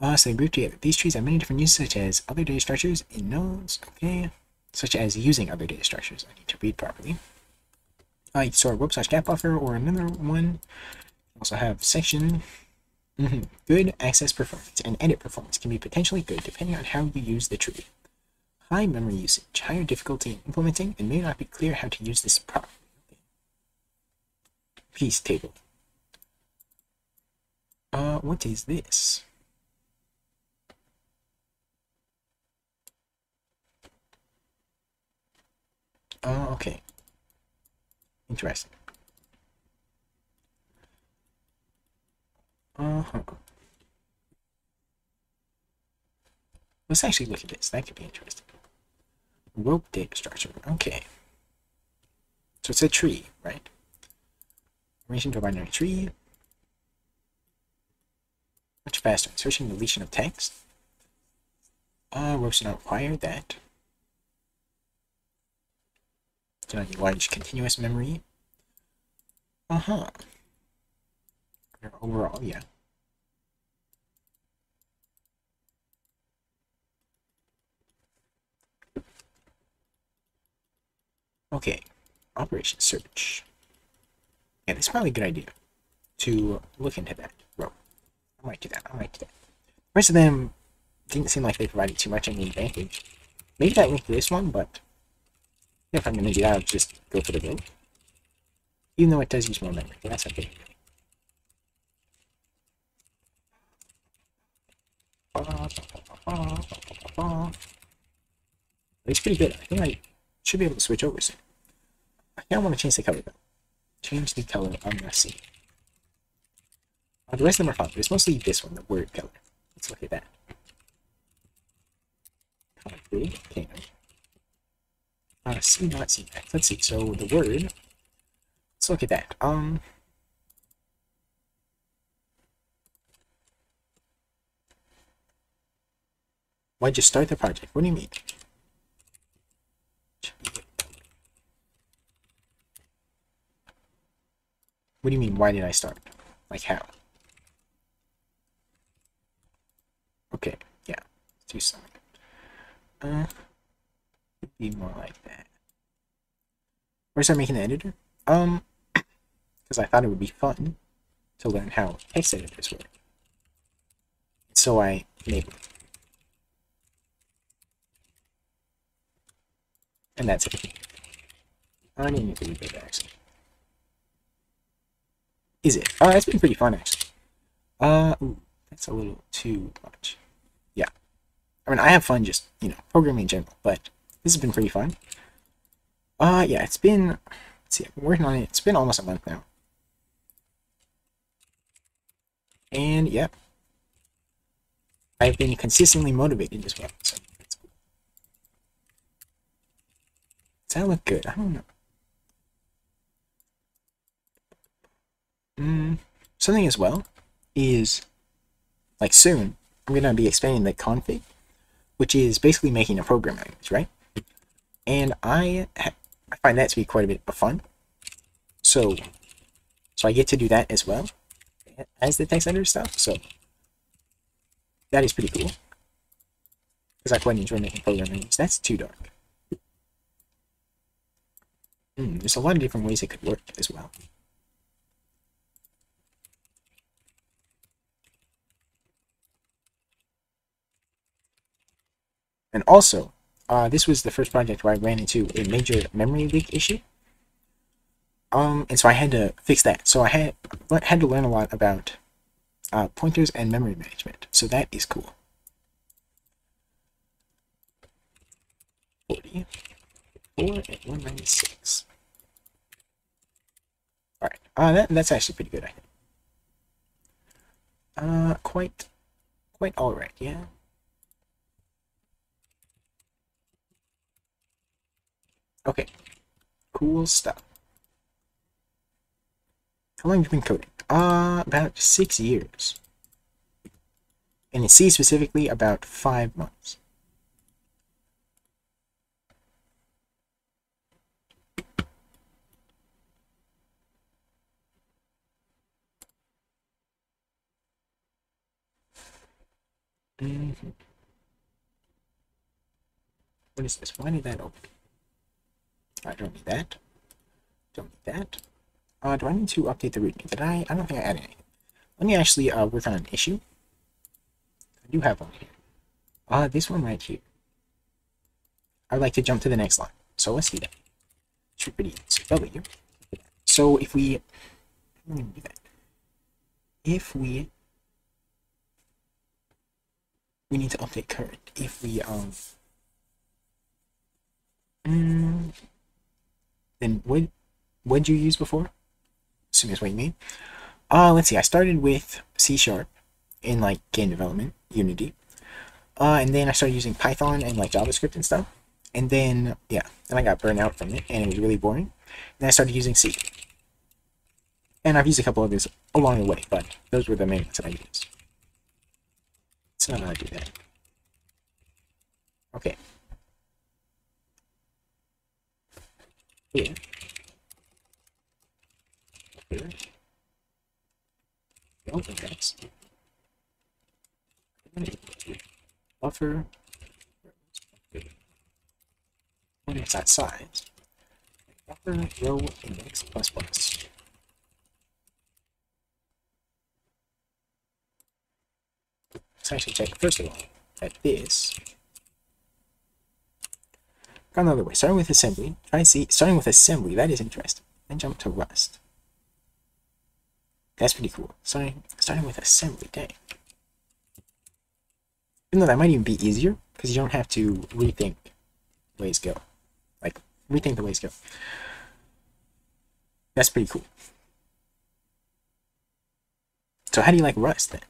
So they group together. These trees have many different uses, such as other data structures in nodes, okay, such as using other data structures. I need to read properly. You can store a rope/gap buffer or another one. Also have section. Good access performance and edit performance can be potentially good depending on how you use the tree. High memory usage, higher difficulty in implementing, and may not be clear how to use this properly. Piece table. What is this? Okay. Interesting. Let's actually look at this. That could be interesting. Rope data structure. Okay. So it's a tree, right? Relation to a binary tree. Much faster. Insertion and deletion of text. Ropes do not require that. Do not use continuous memory. overall, yeah. Okay, Operation Search. Yeah, that's probably a good idea to look into that. Well, I might do that. I might do that. The rest of them didn't seem like they provided too much of an advantage. Maybe that linked to this one, but if I'm going to do that, I'll just go for the build. Even though it does use more memory, but that's okay. It's pretty good. I think I should be able to switch over soon. I think I want to change the color though. Change the color on the scene. The rest of them are fun, but it's mostly this one, the word color. Let's look at that. Big, okay. C not C. Let's see. So the word. Let's look at that. Why'd you start the project? What do you mean? What do you mean, why did I start? Like, how? Okay, yeah. Let's do something. It'd be more like that. Where start making the editor? Because I thought it would be fun to learn how text editors work. So I enabled it. And that's it. I didn't need to rebuild that, actually. Is it? Oh, that's been pretty fun, actually. Ooh, that's a little too much. Yeah. I mean, I have fun just, programming in general, but this has been pretty fun. Yeah, it's been, let's see, I've been working on it. It's been almost a month now. And, yeah. I've been consistently motivated as well, so that's cool. Does that look good? I don't know. Something as well is, like, soon, I'm going to be expanding the config, which is basically making a program language, right? And I find that to be quite a bit of fun. So I get to do that as well as the text editor stuff. So that is pretty cool. Because I quite enjoy making program languages. That's too dark. There's a lot of different ways it could work as well. And also, this was the first project where I ran into a major memory leak issue. And so I had to fix that. So I had to learn a lot about pointers and memory management. So that is cool. 40, 4, and 196. Alright, that's actually pretty good, I think. Quite alright, yeah. Okay, cool stuff. How long have you been coding? About 6 years. And in C specifically, about 5 months. What is this? Why did that open? I don't need that. Don't need that. Do I need to update the README? Did I? I don't think I added anything. Let me actually work on an issue. I do have one here. This one right here. I'd like to jump to the next line. So let's do that. Should be pretty easy. W. So if we let me do that. If we need to update current. If we then what'd you use before? Assume that's what you mean. Let's see. I started with C# in like game development, Unity. And then I started using Python and like JavaScript and stuff. And then then I got burned out from it, and it was really boring. Then I started using C. And I've used a couple others along the way, but those were the main ones that I used. So now I do that. Okay. Here. Here. buffer. What is that size? Buffer row index plus plus. Let's actually check first of all that this. Got another way. Starting with assembly. Try to see. Starting with assembly. That is interesting. Then jump to Rust. That's pretty cool. Starting with assembly. Dang. Even though that might even be easier because you don't have to rethink ways go. Like rethink the ways go. That's pretty cool. So how do you like Rust then?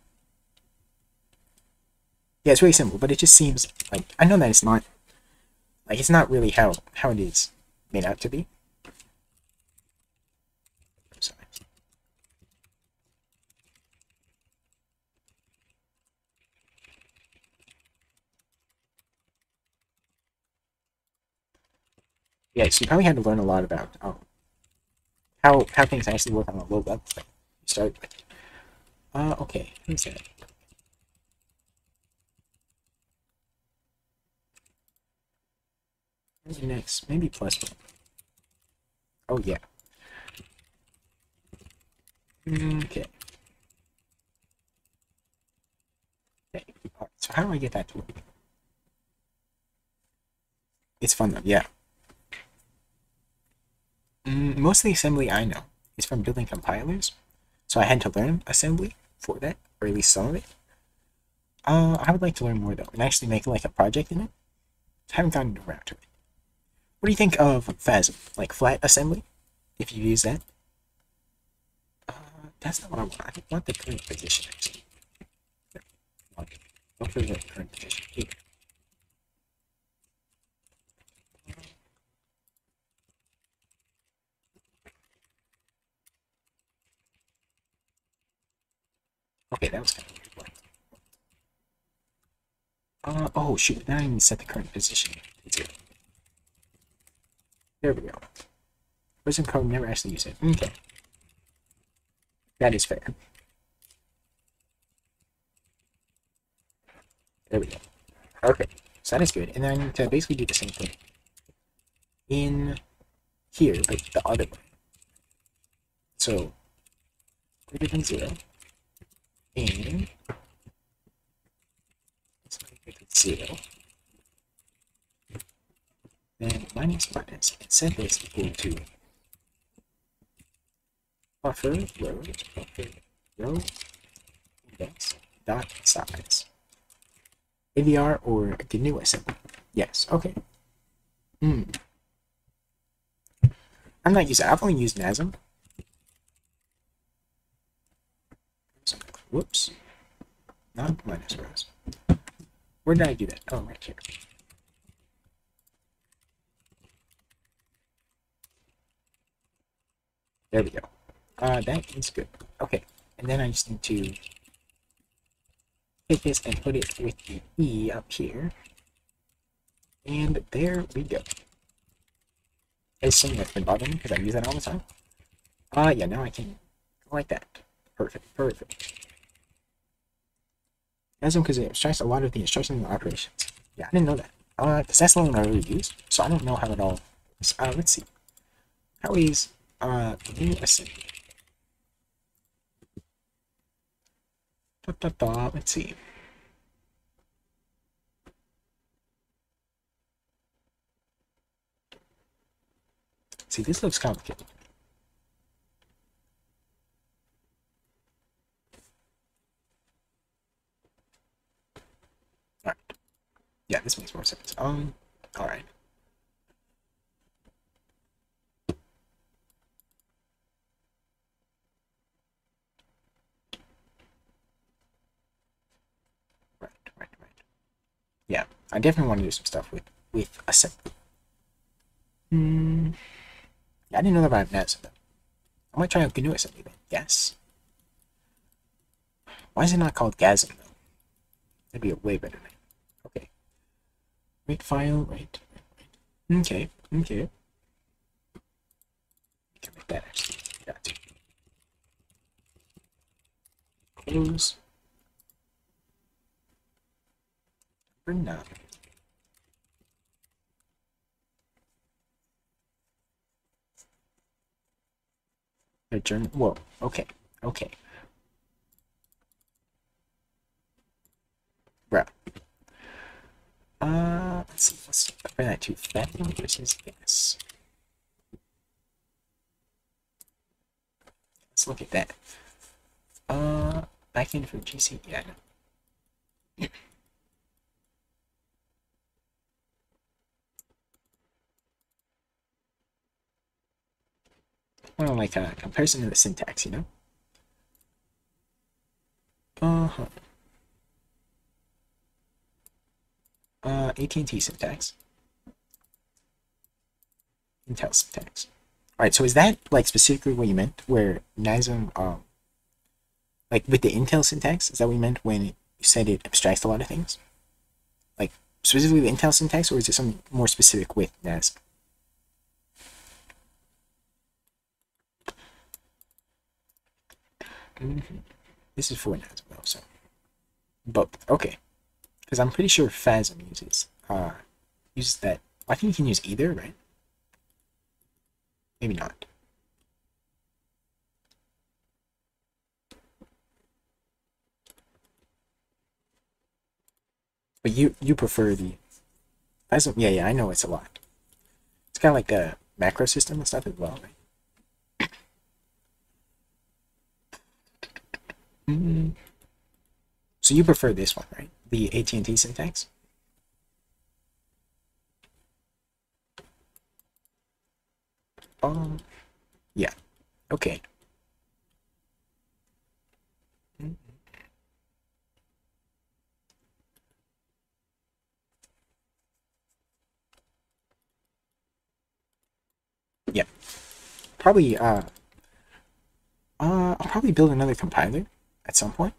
Yeah, it's really simple, but it just seems like I know that it's not like it's not really how it is made out to be. Sorry. Yeah, so you probably had to learn a lot about how things actually work on a low level thing you started with. Okay, who's that? Next, maybe plus one. Oh yeah. Okay. Okay. Alright, so how do I get that to work? It's fun though, yeah. Most of the assembly I know is from building compilers, so I had to learn assembly for that, or at least some of it. I would like to learn more though, and actually make like a project in it. I haven't gotten around to it. What do you think of FASM, like flat assembly? If you use that, that's not what I want. I want the current position actually. Look for the current position here. Okay, that was kind of weird. Oh shoot, now I need to set the current position to 0. There we go. Version code, never actually use it. Okay. That is fair. There we go. Okay, so that is good. And then I need to basically do the same thing in here, but the other way. So, greater than 0. And let's make it 0. Then minus and set this equal to buffer row index dot size. AVR or GNU assembly? Yes, okay. I'm not using I've only used NASM. Whoops. Not minus rows. Where did I do that? Oh, right here. There we go. That is good. Okay, and then I just need to take this and put it with the E up here. And there we go. It's something that's been bothering me because I use that all the time. Yeah, now I can go like that. Perfect, perfect. Asm because it abstracts a lot of the instructions and operations. Yeah, I didn't know that. Because that's the one I really use, so I don't know how it all is. Let's see. How is GNU assembly? Let's see. See, this looks complicated. Alright. Yeah, this makes more sense. Alright. Right. Yeah, I definitely want to do some stuff with assembly. Yeah, I didn't know that about NASM though. I might try out GNU assembly then. Yes. Why is it not called GASM though? That'd be a way better name. Okay. Make file, right. Okay. We can make that actually. Got to. Close. For now. They're German. Whoa. Okay. Okay. Bro. Let's see. Let's compare that to Fathom versus this. Let's look at that. Back in for GC. Yeah, I know. Well, like a comparison to the syntax, you know? Uh-huh. AT&T syntax. Intel syntax. Alright, so is that, like, specifically what you meant? Where NASM, like, with the Intel syntax, is that what you meant when you said it abstracts a lot of things? Like, specifically the Intel syntax, or is it something more specific with NASM? This is for NASM, though, so. Both. Okay. Because I'm pretty sure FASM uses that. I think you can use either, right? Maybe not. But you prefer the FASM? Yeah, I know it's a lot. It's kind of like a macro system and stuff as well, right? So you prefer this one, right? The AT&T syntax? Yeah. Okay. Yeah. Probably, I'll probably build another compiler at some point.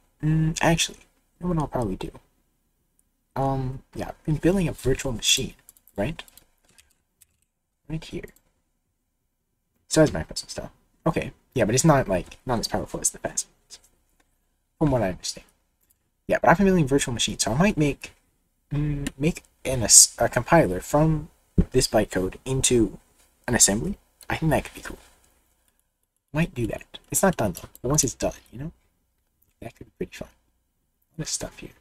Actually, you know what I'll probably do? Yeah, I've been building a virtual machine, right? Right here. So has macros and stuff. Okay, yeah, but it's not like not as powerful as the fast ones, from what I understand. Yeah, but I've been building virtual machines, so I might make a compiler from this bytecode into an assembly. I think that could be cool. Might do that. It's not done though, but once it's done, you know, that could be pretty fun. A lot of stuff here.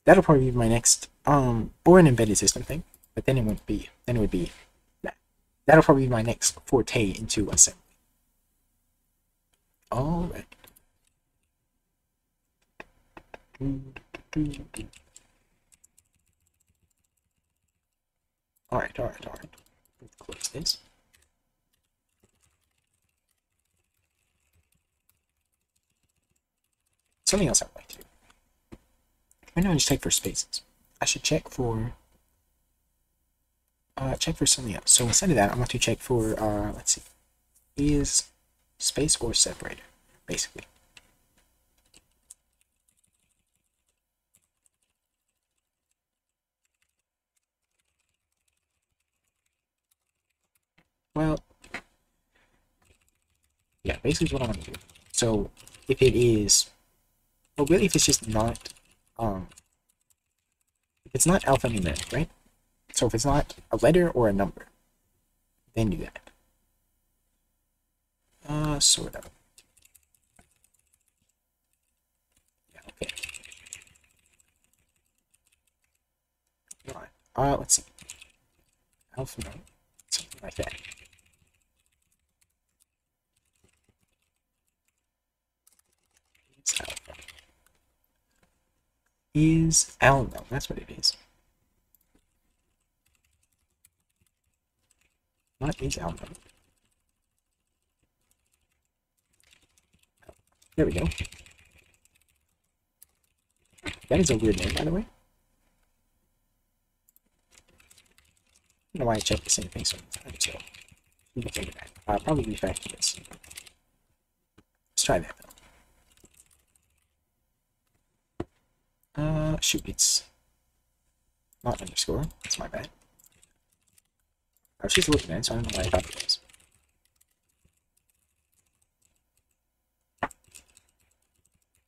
That'll probably be my next or an embedded system thing, but then it wouldn't be. Then it would be that. That'll probably be my next forte into assembly. All right. All right. Let's close this. Something else I'd like to do. Why not just check for spaces? I should check for something else. So instead of that, I'm going to check for let's see, is space or separator, basically. Well, yeah, basically what I want to do. So if it is, well, really, if it's just not, if it's not alphanumeric, right? So if it's not a letter or a number, then do that. Sort of. Yeah, okay. Alright. Let's see. Alphanumeric, something like that. Is alpha. That's what it is. What is alpha? There we go. That is a weird name, by the way. I don't know why I checked the same thing so many times, so we can figure that. I'll probably refactor this. Let's try that though. Shoot, it's not underscore. That's my bad. I was just looking at it, so I don't know why I thought it was.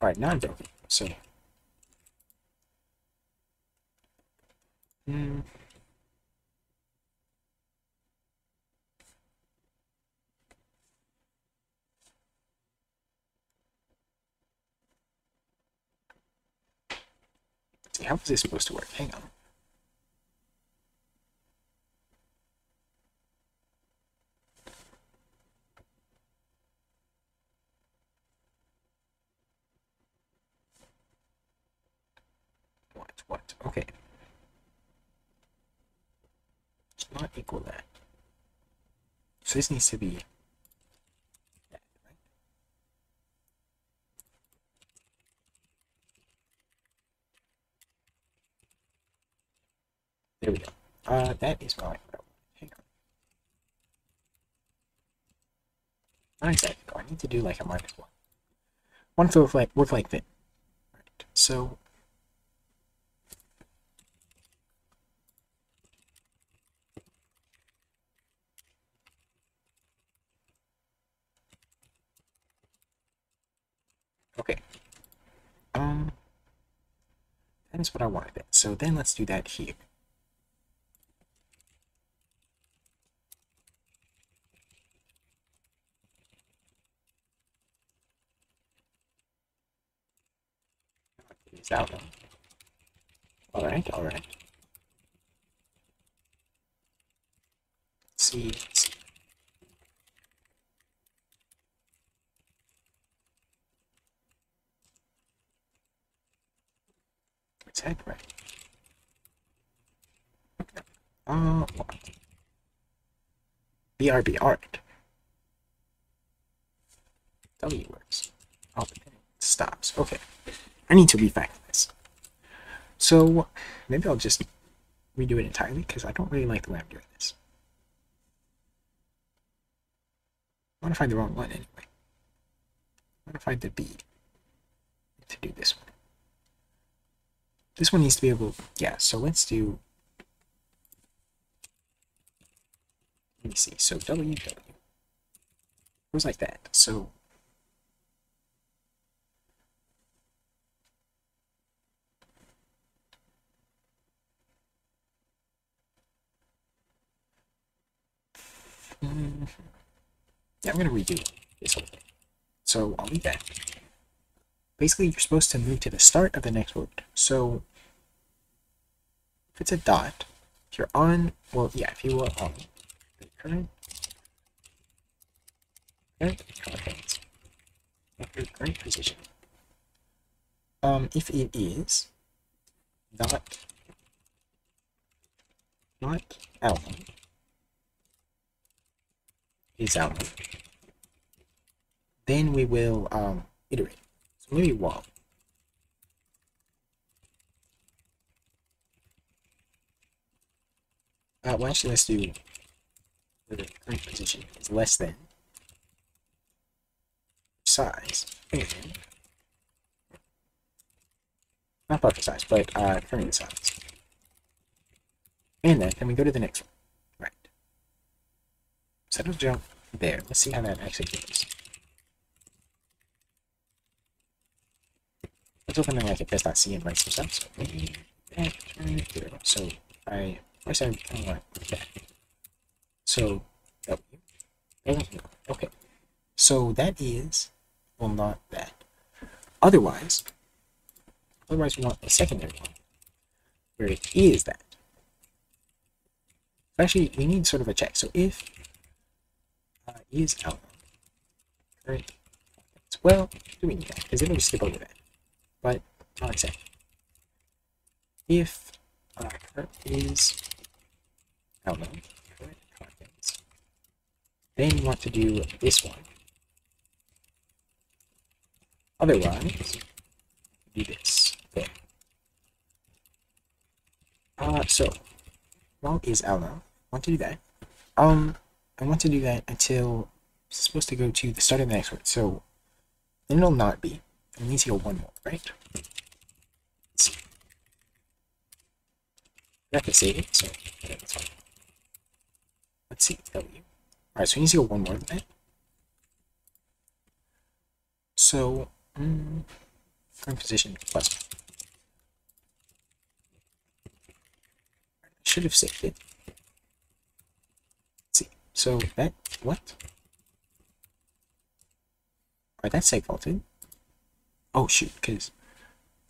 Alright, now I'm broken. So Hmm. See, how is this supposed to work? Hang on. What? Okay. It's not equal that. So this needs to be that, right? There we go. That is what I want. Hang on. Not exactly. I need to do like a minus one. One to work like that. Right. So okay. That is what I wanted. So then let's do that here. Is out. All right. All right. Let's see. Let's see. What's that right? What? BRB. All right. W words. Oh, it stops. Okay. I need to refactor this. So maybe I'll just redo it entirely because I don't really like the way I'm doing this. I want to find the wrong one anyway. I want to find the B to do this one. This one needs to be able, yeah, so let's do, let me see, so W, goes like that. So yeah, I'm going to redo this whole thing. So I'll leave that. Basically, you're supposed to move to the start of the next word. So if it's a dot, if you're on, well, yeah, if you were on the current contents, your current position, if it is not album, is album, then we will iterate. So maybe while. Well, actually, let's do the current position is less than size, and not buffer size, but current size. And then we go to the next one. Right. So it'll jump there. Let's see how that actually goes. Let's open it like a test.c and write some stuff. So I said kind of like that. So W. Okay. So that is, well, not that. Otherwise we want a secondary one where it is that. Actually, we need sort of a check. So if is out, right? Well, do we need that? Because it'll just skip over that. But not exactly. If is outline, current contents, then you want to do this one. Otherwise, do this. There. So while is outline, I want to do that. I want to do that until it's supposed to go to the start of the next word. So then it'll not be. It needs to go one more, right? Let's see. I have to save it, so yeah, that's fine. Let's see, W. Alright, so it needs to go one more than that. So, current position plus. Should have saved it. Let's see. So that what? Alright, that's seg faulted. Oh shoot, because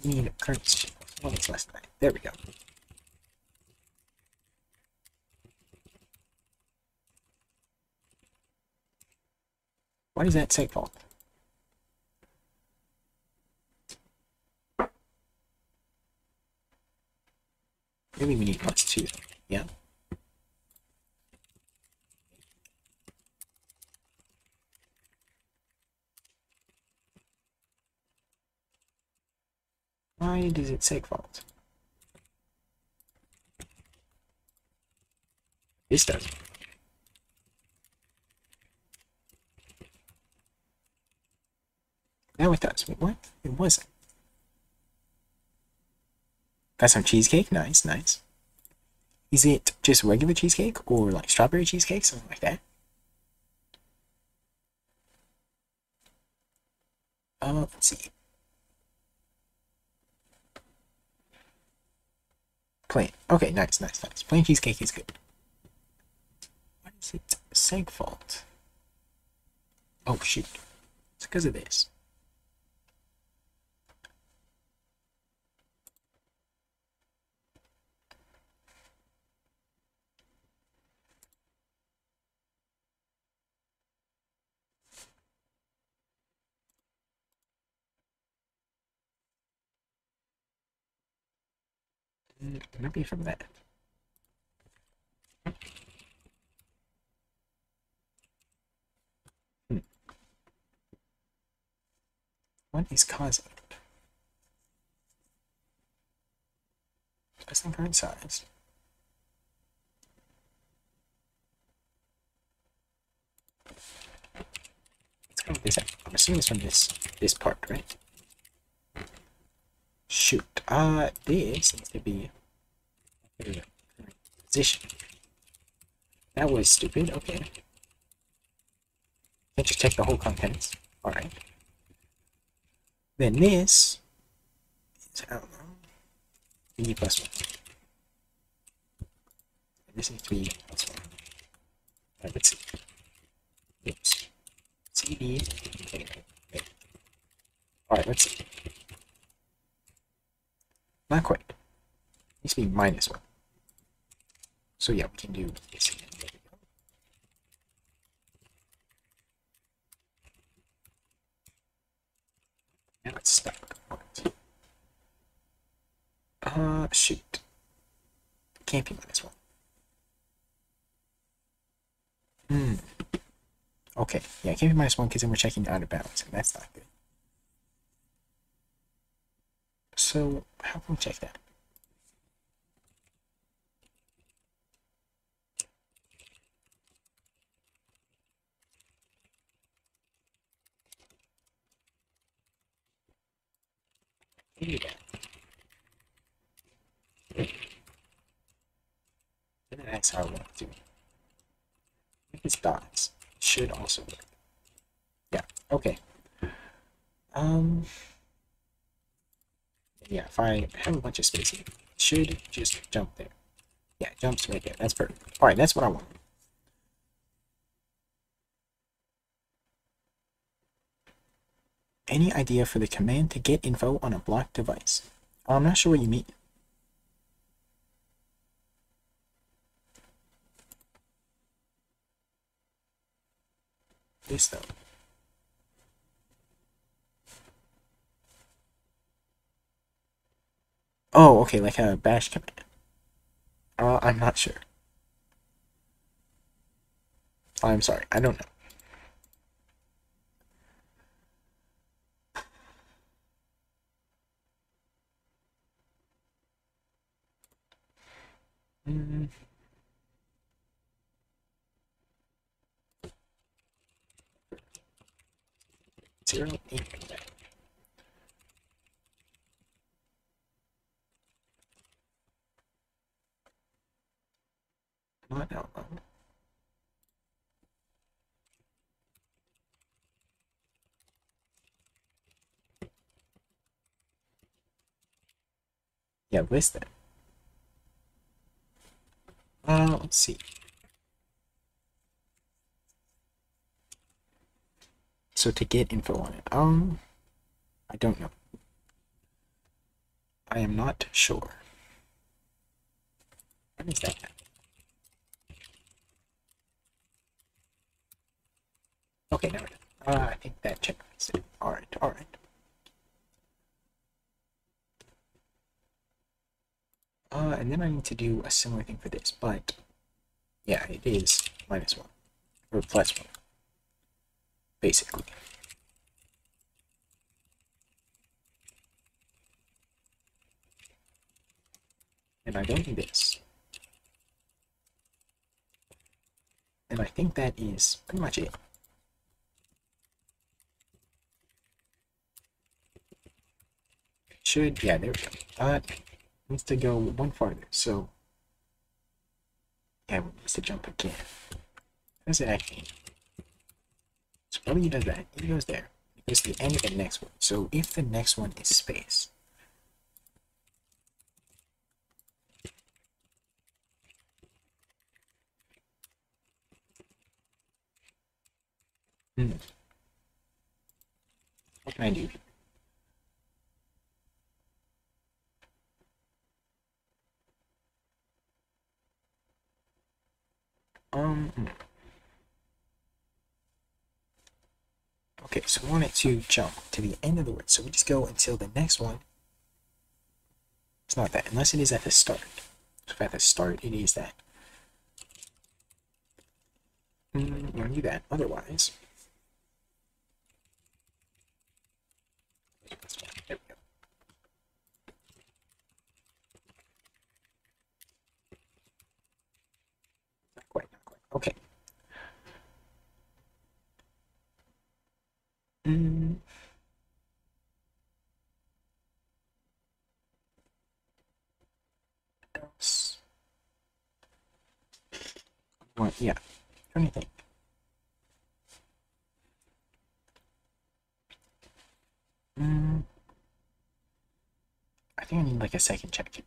we need currency. Well, it's less than that. There we go. Why is that seg fault? Maybe we need +2. Yeah. Why does it seg fault? This does. Now it does. Wait, what? It wasn't. Got some cheesecake. Nice, nice. Is it just regular cheesecake or like strawberry cheesecake, something like that? Let's see. Plain. Okay, nice, nice, nice. Plain cheesecake is good. What is it? Seg fault. Oh shoot. It's because of this. Might be from that. What is causing it? Just in current size. Let's go with this. I'm assuming it's from this part, right? Shoot. This seems to be position. That was stupid. Okay. Can't just check the whole contents. Alright. Then this is, I don't know, B plus 1. And this needs to be plus 1. Alright, let's see. Oops. CD. Okay. Alright, let's see. Not quite. Needs to be minus 1. So yeah, we can do this again. There we go. Now it's stuck. Shoot. Can't be minus 1. Okay, yeah, it can't be minus 1 because then we're checking out of bounds, and that's not good. So, how can we check that? Do that. And that's how I want to do it. If it's dots, it should also work. Yeah, okay. Yeah, if I have a bunch of space here, it should just jump there. Yeah, it jumps right there. That's perfect. Alright, that's what I want. Any idea for the command to get info on a blocked device? I'm not sure what you mean. This though. Oh, okay, like a bash command. I'm not sure. I'm sorry, I don't know. Mm. 0, 8. Not out loud. Yeah, list it. Let's see. So to get info on it, I don't know. I am not sure. What is that? Okay, never mind. I think that checkpoints it. Alright, alright. And then I need to do a similar thing for this, but yeah, it is -1 or +1, basically. And I don't need this. And I think that is pretty much it. Should, yeah, there we go. Needs to go one farther, so yeah, it needs to jump again. Does it actually? So probably he does that. He goes there. It goes to the end of the next one. So if the next one is space, what can I do? Hmm. Okay, so we want it to jump to the end of the word. So we just go until the next one. It's not that, unless it is at the start. So if at the start it is that. You want to do that. Otherwise, there we go. Not quite, not quite. Okay. Else. Well, yeah. Trying to think. I think I need like a second check here.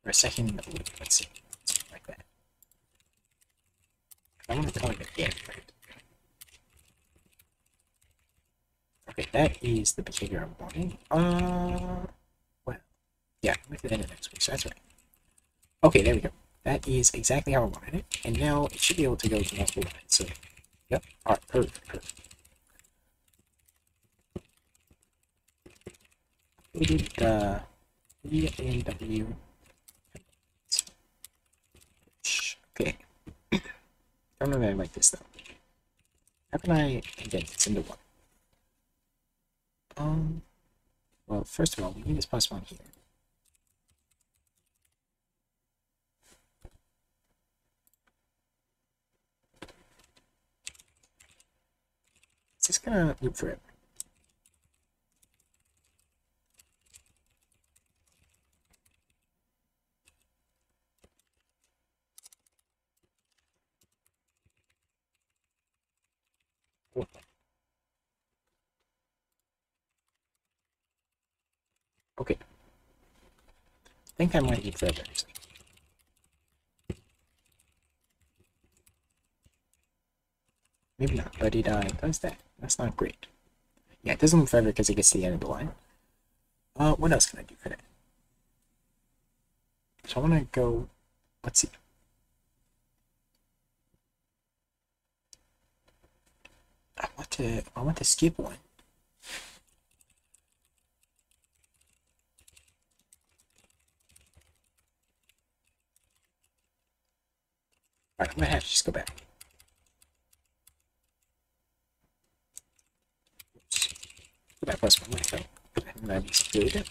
Or a second, let's see, something like that. I want to call it again, right? Okay, that is the behavior I'm wanting. Well, yeah, with the end of next week, so that's right. Okay, there we go. That is exactly how I wanted it, and now it should be able to go to multiple lines. So, yep, alright, perfect, perfect. We did E and W. Okay. Don't know that I like this though. How can I condense this into one? Well, first of all, we need this +1 here. It's just gonna loop forever. Okay. I think I might need forever, actually. Maybe not, but it does that. That's not great. Yeah, it doesn't loop forever because it gets to the end of the line. What else can I do for that? So I want to go, let's see. I want to skip one. Alright, I'm gonna have to just go back. Oops. Go back +1, let go. And that is good.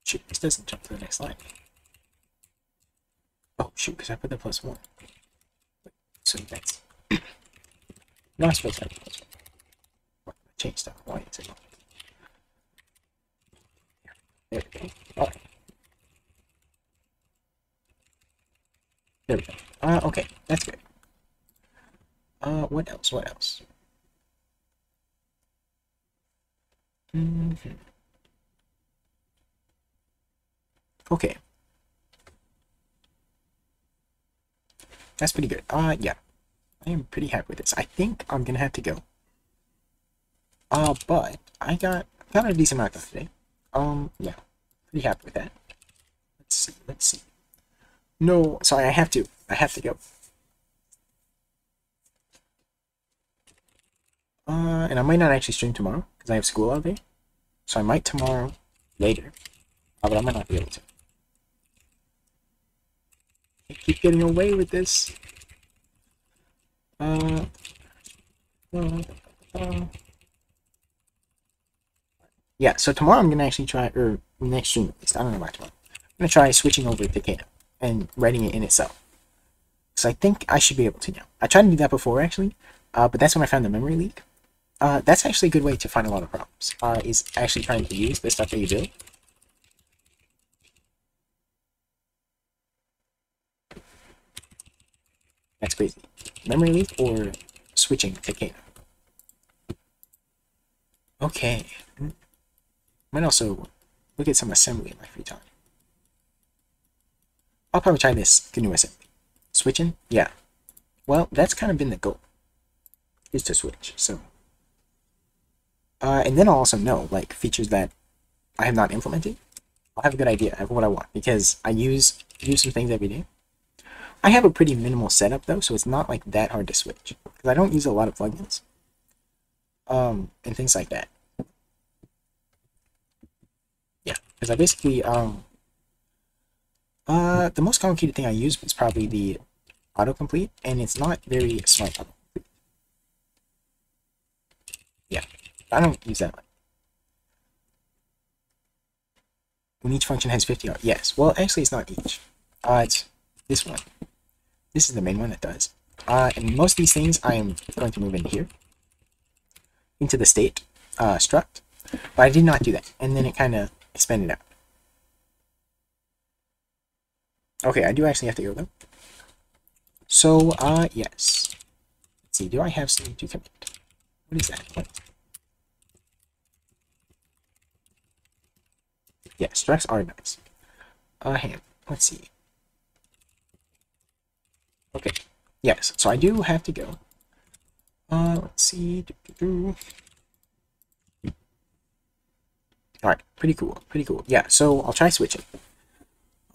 Shoot, this doesn't jump to the next line. Oh, shoot, because I put the +1. So that's not supposed to have +1. What? I changed stuff. Why is it not? There we go. Alright. There we go. Okay, that's good. What else? What else? Okay. That's pretty good. Yeah. I am pretty happy with this. I think I'm gonna have to go. But I got a decent amount done today. Yeah. Pretty happy with that. Let's see. No, sorry, I have to go. And I might not actually stream tomorrow, because I have school all day. So I might tomorrow later. But I might not be able to. I keep getting away with this. Yeah, so tomorrow I'm gonna actually try, or next stream at least, I don't know about tomorrow. I'm gonna try switching over to Kano and writing it in itself. So I think I should be able to now. I tried to do that before actually, but that's when I found the memory leak. That's actually a good way to find a lot of problems, is actually trying to use the stuff that you build. That's crazy. Memory leak or switching to Kano. Okay. Might also look at some assembly in my free time. I'll probably try this GNU assembly. Switching? Yeah. Well, that's kind of been the goal, is to switch, so. And then I'll also know, like, features that I have not implemented. I'll have a good idea of what I want, because I use some things every day. I have a pretty minimal setup, though, so it's not, like, that hard to switch, because I don't use a lot of plugins. And things like that. Yeah, because I basically, the most complicated thing I use is probably the autocomplete, and it's not very smart autocomplete. Yeah, I don't use that one. When each function has 50, yes. Well, actually, it's not each. It's this one. This is the main one that does. And most of these things I am going to move in here, into the state struct, but I did not do that, and then it kind of expanded out. Okay, I do actually have to go though. So, yes. Let's see, do I have something to commit? What is that? What? Yeah, structs are nice. Let's see. Okay, yes, so I do have to go. Let's see. Alright, pretty cool, pretty cool. Yeah, so I'll try switching.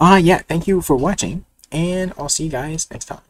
Yeah, thank you for watching, and I'll see you guys next time.